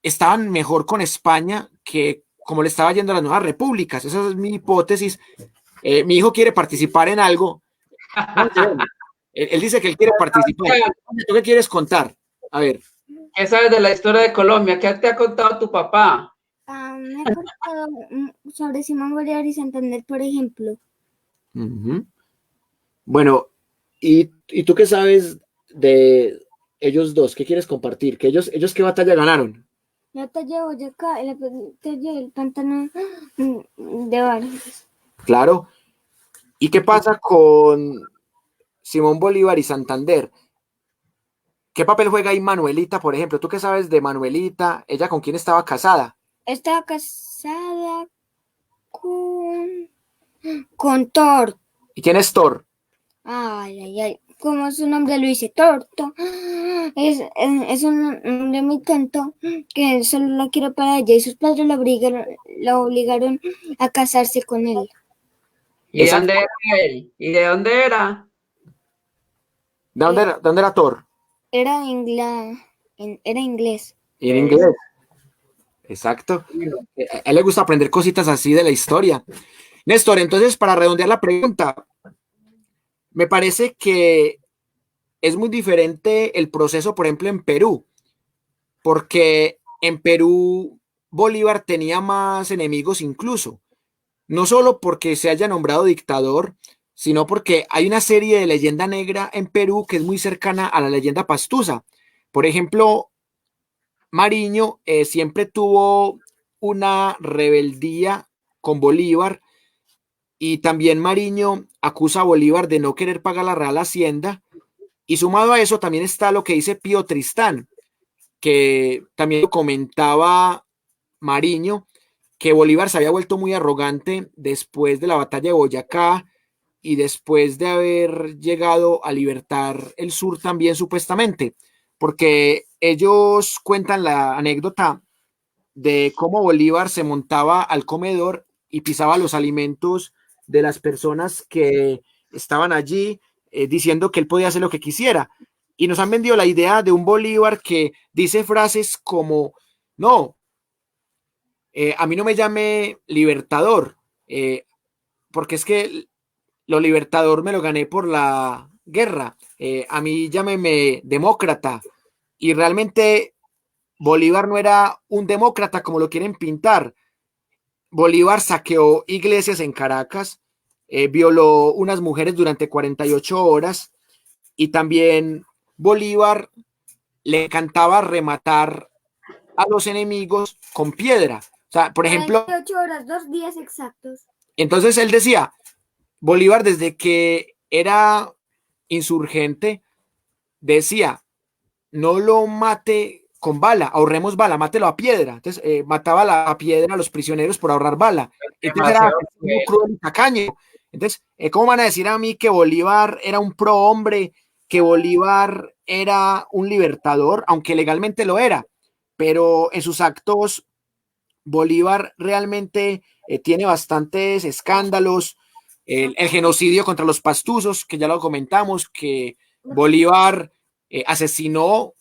estaban mejor con España que como le estaba yendo a las nuevas repúblicas. Esa es mi hipótesis. Mi hijo quiere participar en algo. Él dice que él quiere participar. ¿Tú qué quieres contar? A ver. ¿Qué sabes de la historia de Colombia? ¿Qué te ha contado tu papá? Me he contado sobre Simón Bolívar y Santander, por ejemplo. Ujú. Bueno, ¿y tú qué sabes de ellos dos? ¿Qué quieres compartir? ¿Ellos qué batalla ganaron? La batalla de Boyacá y la batalla del pantano de Vargas. Claro. ¿Y qué pasa con Simón Bolívar y Santander? ¿Qué papel juega ahí Manuelita, por ejemplo? ¿Tú qué sabes de Manuelita? ¿Ella con quién estaba casada? Estaba casada con Thor. ¿Y quién es Thor? Ay, ay, ay. Como su nombre lo dice, Torto. Es un hombre muy tonto que solo la quiere para ella y sus padres la obligaron a casarse con él. ¿Y de Exacto. dónde era él? ¿Y de dónde era? ¿De dónde era Thor? Era inglés. Y en inglés. Exacto. A él le gusta aprender cositas así de la historia. Néstor, entonces, para redondear la pregunta, me parece que es muy diferente el proceso, por ejemplo, en Perú, porque en Perú Bolívar tenía más enemigos incluso, no solo porque se haya nombrado dictador, sino porque hay una serie de leyenda negra en Perú que es muy cercana a la leyenda pastusa. Por ejemplo, Mariño siempre tuvo una rebeldía con Bolívar y también Mariño acusa a Bolívar de no querer pagar la Real Hacienda y sumado a eso también está lo que dice Pío Tristán, que también lo comentaba Mariño, que Bolívar se había vuelto muy arrogante después de la batalla de Boyacá y después de haber llegado a libertar el sur también supuestamente, porque ellos cuentan la anécdota de cómo Bolívar se montaba al comedor y pisaba los alimentos de las personas que estaban allí, diciendo que él podía hacer lo que quisiera. Y nos han vendido la idea de un Bolívar que dice frases como, no, a mí no me llame libertador, porque es que lo libertador me lo gané por la guerra, a mí llámeme demócrata. Y realmente Bolívar no era un demócrata como lo quieren pintar. Bolívar saqueó iglesias en Caracas, violó unas mujeres durante 48 horas y también Bolívar le encantaba rematar a los enemigos con piedra. O sea, por ejemplo, 48 horas, 2 días exactos. entonces él decía, Bolívar desde que era insurgente decía, no lo mate con bala, ahorremos bala, mátelo a piedra. Entonces mataba a piedra a los prisioneros por ahorrar bala. Entonces era Demasiado muy cruel. cruel y tacaño. Entonces, ¿cómo van a decir a mí que Bolívar era un pro hombre, que Bolívar era un libertador, aunque legalmente lo era? Pero en sus actos, Bolívar realmente tiene bastantes escándalos. El genocidio contra los pastusos, que ya lo comentamos, que Bolívar asesinó,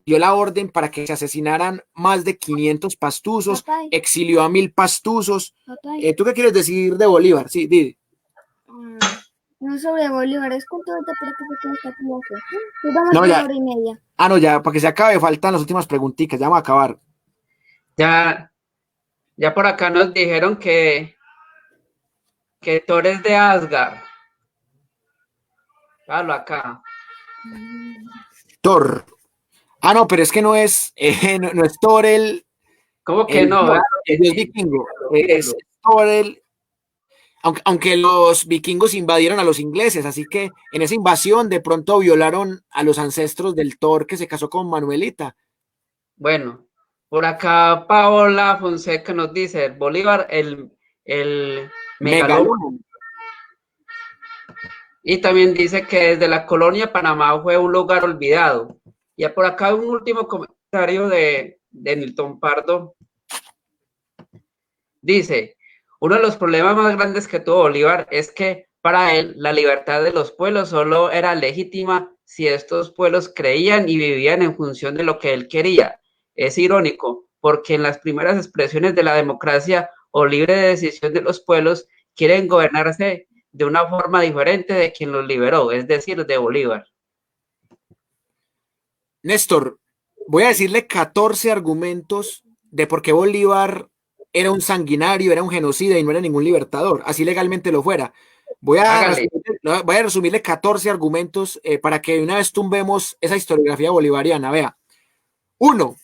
dio la orden para que se asesinaran más de 500 pastusos, Papay, exilió a 1000 pastusos. papay. ¿Tú qué quieres decir de Bolívar? Sí, di. No sobre Bolívar, es con todo para que se quede esta clase. Nos vamos No, a ya. 1 hora y media. Ah, no, ya, para que se acabe, faltan las últimas preguntitas, ya vamos a acabar. Ya por acá nos dijeron que Thor es de Asgard. Háblalo acá. Thor. Ah, no, pero es que no es, no es Thor ¿Cómo que no? dios, Claro que el dios sí. vikingo. Es Thor aunque los vikingos invadieron a los ingleses, así que en esa invasión de pronto violaron a los ancestros del Thor que se casó con Manuelita. Bueno, por acá Paola Fonseca nos dice, Bolívar, el megalómano. Megalón. Y también dice que desde la colonia Panamá fue un lugar olvidado. Y por acá un último comentario de Nilton Pardo. Dice, uno de los problemas más grandes que tuvo Bolívar es que para él la libertad de los pueblos solo era legítima si estos pueblos creían y vivían en función de lo que él quería. Es irónico, porque en las primeras expresiones de la democracia o libre decisión de los pueblos quieren gobernarse de una forma diferente de quien los liberó, es decir, de Bolívar. Néstor, voy a decirle 14 argumentos de por qué Bolívar era un sanguinario, era un genocida y no era ningún libertador, así legalmente lo fuera. Hágale. Voy a resumirle 14 argumentos para que una vez tumbemos esa historiografía bolivariana. Vea, 1.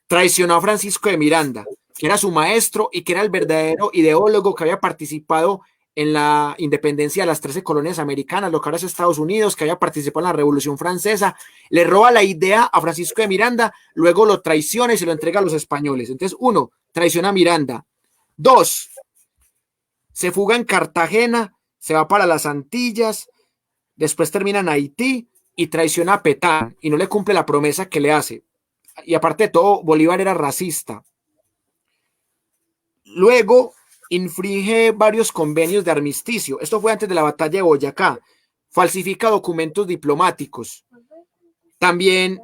Traicionó a Francisco de Miranda, que era su maestro y que era el verdadero ideólogo que había participado en la independencia de las 13 colonias americanas, lo que ahora es Estados Unidos, que había participado en la Revolución Francesa. Le roba la idea a Francisco de Miranda, luego lo traiciona y se lo entrega a los españoles. Entonces, 1. Traiciona a Miranda. 2. Se fuga en Cartagena, se va para las Antillas, después termina en Haití y traiciona a Petán y no le cumple la promesa que le hace. Y aparte de todo, Bolívar era racista. Luego infringe varios convenios de armisticio. Esto fue antes de la batalla de Boyacá. Falsifica documentos diplomáticos. También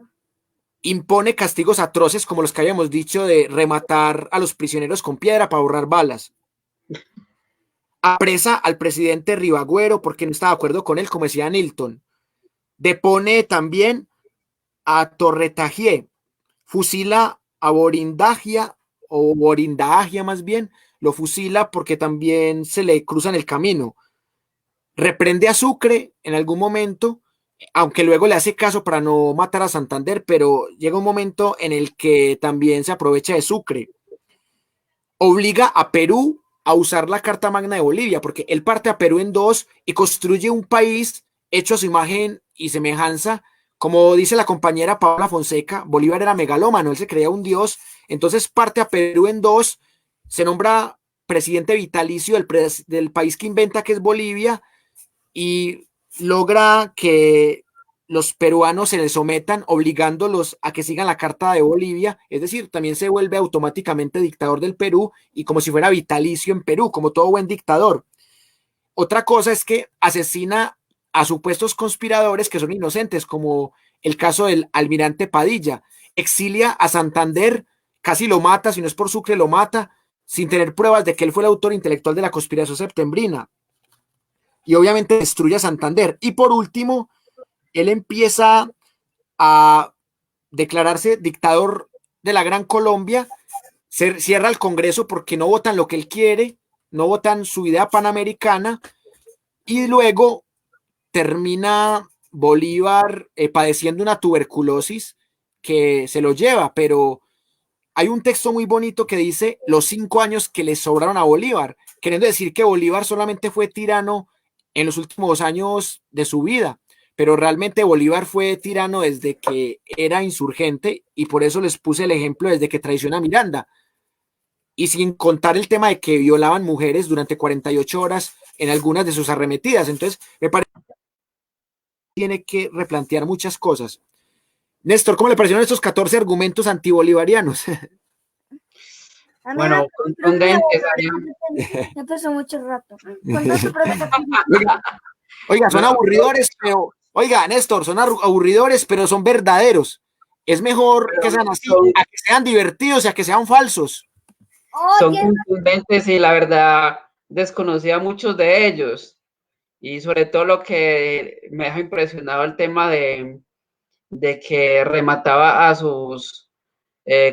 impone castigos atroces como los que habíamos dicho de rematar a los prisioneros con piedra para ahorrar balas. Apresa al presidente Ribagüero porque no estaba de acuerdo con él, como decía Nilton. Depone también a Torretagié. Fusila a Borindagia, o Borindagia más bien, lo fusila porque también se le cruza en el camino. Reprende a Sucre en algún momento, aunque luego le hace caso para no matar a Santander, pero llega un momento en el que también se aprovecha de Sucre. Obliga a Perú a usar la Carta Magna de Bolivia, porque él parte a Perú en dos y construye un país hecho a su imagen y semejanza. Como dice la compañera Paula Fonseca, Bolívar era megalómano, él se creía un dios, entonces parte a Perú en dos, se nombra presidente vitalicio del país que inventa, que es Bolivia, y logra que los peruanos se les sometan, obligándolos a que sigan la Carta de Bolivia, es decir, también se vuelve automáticamente dictador del Perú y como si fuera vitalicio en Perú, como todo buen dictador. Otra cosa es que asesina a supuestos conspiradores que son inocentes, como el caso del almirante Padilla. Exilia a Santander, casi lo mata, si no es por Sucre, lo mata, sin tener pruebas de que él fue el autor intelectual de la conspiración septembrina. Y obviamente destruye a Santander. Y por último, él empieza a declararse dictador de la Gran Colombia, cierra el Congreso porque no votan lo que él quiere, no votan su idea panamericana, y luego termina Bolívar padeciendo una tuberculosis que se lo lleva, pero hay un texto muy bonito que dice los 5 años que le sobraron a Bolívar, queriendo decir que Bolívar solamente fue tirano en los últimos años de su vida, pero realmente Bolívar fue tirano desde que era insurgente y por eso les puse el ejemplo desde que traiciona a Miranda. Y sin contar el tema de que violaban mujeres durante 48 horas en algunas de sus arremetidas. Entonces, me parece que tiene que replantear muchas cosas. Néstor, ¿cómo le parecieron estos 14 argumentos antibolivarianos? Bueno, contundentes. Me pasó mucho rato. Oiga, son aburridores, pero, oiga, Néstor, son aburridores, pero son verdaderos. Es mejor que sean así, a que sean divertidos y a que sean falsos. Son contundentes y la verdad desconocía muchos de ellos. Y sobre todo lo que me deja impresionado el tema de que remataba a sus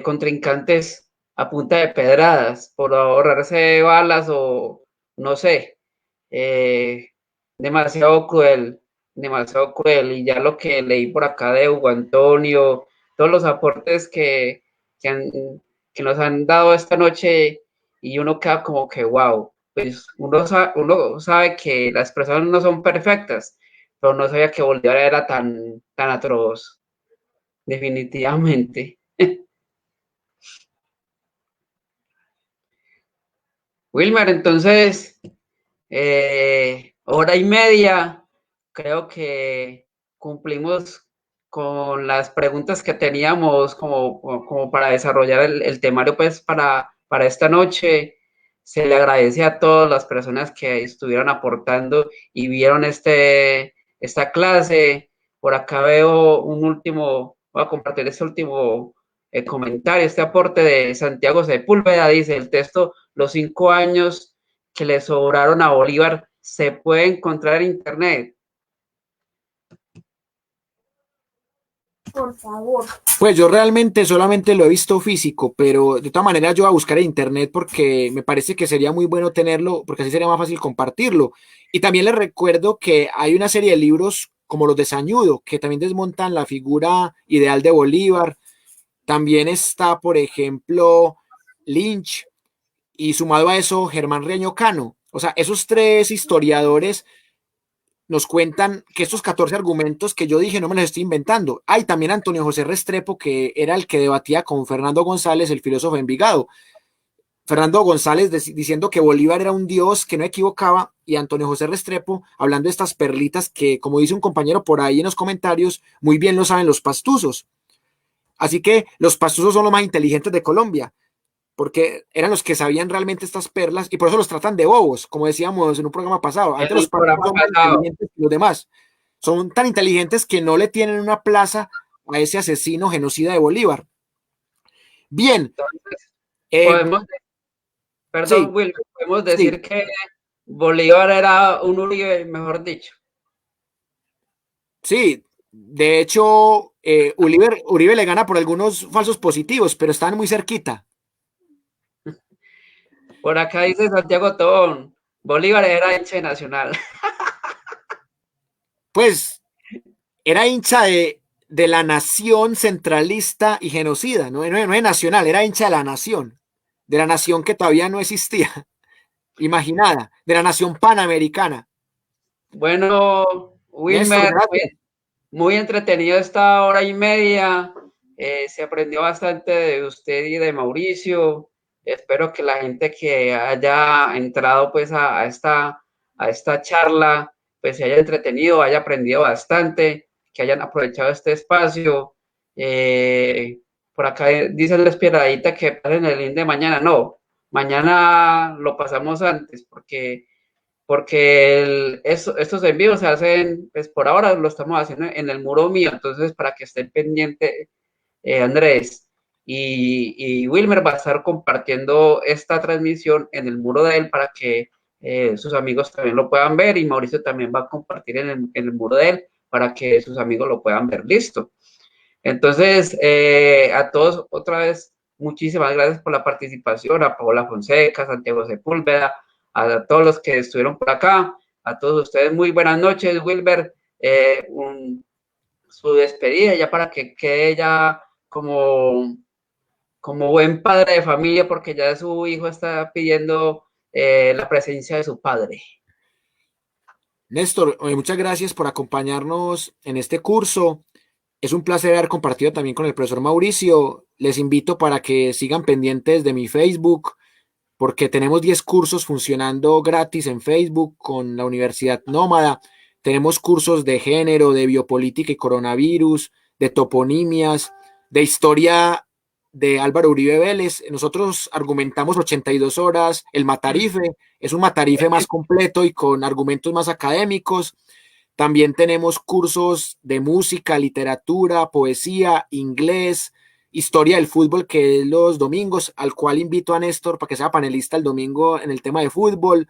contrincantes a punta de pedradas por ahorrarse balas o no sé, demasiado cruel, demasiado cruel. Y ya lo que leí por acá de Hugo Antonio, todos los aportes que nos han dado esta noche, y uno queda como que wow, pues uno sabe que las personas no son perfectas, pero no sabía que Bolívar era tan atroz, definitivamente. Wilmer, entonces, hora y media, creo que cumplimos con las preguntas que teníamos como para desarrollar el temario pues para esta noche. Se le agradece a todas las personas que estuvieron aportando y vieron esta clase. Por acá veo voy a compartir este último comentario, este aporte de Santiago Sepúlveda. Dice: el texto Los 5 años que le sobraron a Bolívar se puede encontrar en internet. por favor. Pues yo realmente solamente lo he visto físico, pero de todas maneras yo voy a buscar en internet porque me parece que sería muy bueno tenerlo, porque así sería más fácil compartirlo. Y también les recuerdo que hay una serie de libros como los de Sañudo, que también desmontan la figura ideal de Bolívar. También está, por ejemplo, Lynch, y sumado a eso, Germán Riaño Cano. O sea, esos tres historiadores nos cuentan que estos 14 argumentos que yo dije no me los estoy inventando. Hay también Antonio José Restrepo, que era el que debatía con Fernando González, el filósofo de Envigado. Fernando González diciendo que Bolívar era un dios que no equivocaba, y Antonio José Restrepo hablando de estas perlitas que, como dice un compañero por ahí en los comentarios, muy bien lo saben los pastuzos. Así que los pastuzos son los más inteligentes de Colombia, porque eran los que sabían realmente estas perlas y por eso los tratan de bobos, como decíamos en un programa pasado. Antes los pastuzos son más inteligentes que los demás. Son tan inteligentes que no le tienen una plaza a ese asesino genocida de Bolívar. Bien. Entonces, Eh, perdón, sí, Will, podemos decir sí, que Bolívar era un Uribe, mejor dicho. sí. De hecho, Uribe le gana por algunos falsos positivos, pero están muy cerquita. Por acá dice Santiago Tobón, Bolívar era hincha de Nacional. Pues era hincha de la nación centralista y genocida, no es nacional, era hincha de la nación que todavía no existía, imaginada, de la nación panamericana. Bueno, Néstor, Wilmer, gracias. muy entretenido esta hora y media. Se aprendió bastante de usted y de Mauricio. Espero que la gente que haya entrado pues a esta charla pues se haya entretenido, haya aprendido bastante, que hayan aprovechado este espacio. Por acá dice la esperadita que pasen el link de mañana. No, mañana lo pasamos antes porque estos envíos se hacen, pues por ahora lo estamos haciendo en el muro mío, entonces para que estén pendientes, Andrés y Wilmer va a estar compartiendo esta transmisión en el muro de él para que sus amigos también lo puedan ver, y Mauricio también va a compartir en el muro de él para que sus amigos lo puedan ver. Listo. Entonces, a todos otra vez, muchísimas gracias por la participación, a Paola Fonseca, Santiago Sepúlveda, a todos los que estuvieron por acá, a todos ustedes, muy buenas noches, Wilber, su despedida ya para que quede ya como buen padre de familia, porque ya su hijo está pidiendo la presencia de su padre. Néstor, muchas gracias por acompañarnos en este curso. Es un placer haber compartido también con el profesor Mauricio. Les invito para que sigan pendientes de mi Facebook, porque tenemos 10 cursos funcionando gratis en Facebook con la Universidad Nómada. Tenemos cursos de género, de biopolítica y coronavirus, de toponimias, de historia de Álvaro Uribe Vélez. Nosotros argumentamos 82 horas. El Matarife es un Matarife más completo y con argumentos más académicos. También tenemos cursos de música, literatura, poesía, inglés, historia del fútbol, que es los domingos, al cual invito a Néstor para que sea panelista el domingo en el tema de fútbol.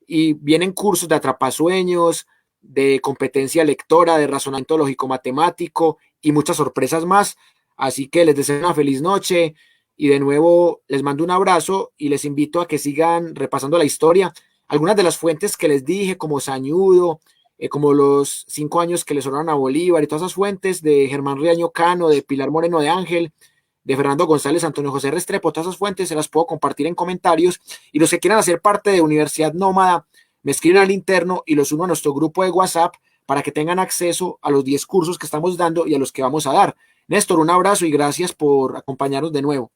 Y vienen cursos de atrapasueños, de competencia lectora, de razonamiento lógico-matemático y muchas sorpresas más. Así que les deseo una feliz noche y de nuevo les mando un abrazo y les invito a que sigan repasando la historia. Algunas de las fuentes que les dije, como Sañudo, como los 5 años que le sobraron a Bolívar y todas esas fuentes de Germán Riaño Cano, de Pilar Moreno de Ángel, de Fernando González, Antonio José Restrepo, todas esas fuentes se las puedo compartir en comentarios, y los que quieran hacer parte de Universidad Nómada me escriben al interno y los uno a nuestro grupo de WhatsApp para que tengan acceso a los 10 cursos que estamos dando y a los que vamos a dar. Néstor, un abrazo y gracias por acompañarnos de nuevo.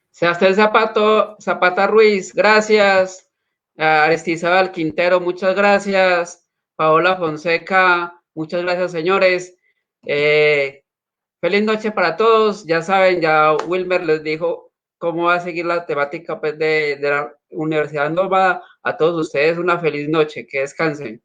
Sebastián Zapata Ruiz, gracias. Aristizábal Quintero, muchas gracias. Paola Fonseca, muchas gracias, señores. Feliz noche para todos. Ya saben, ya Wilmer les dijo cómo va a seguir la temática pues, de la Universidad Nómada. A todos ustedes una feliz noche. Que descansen.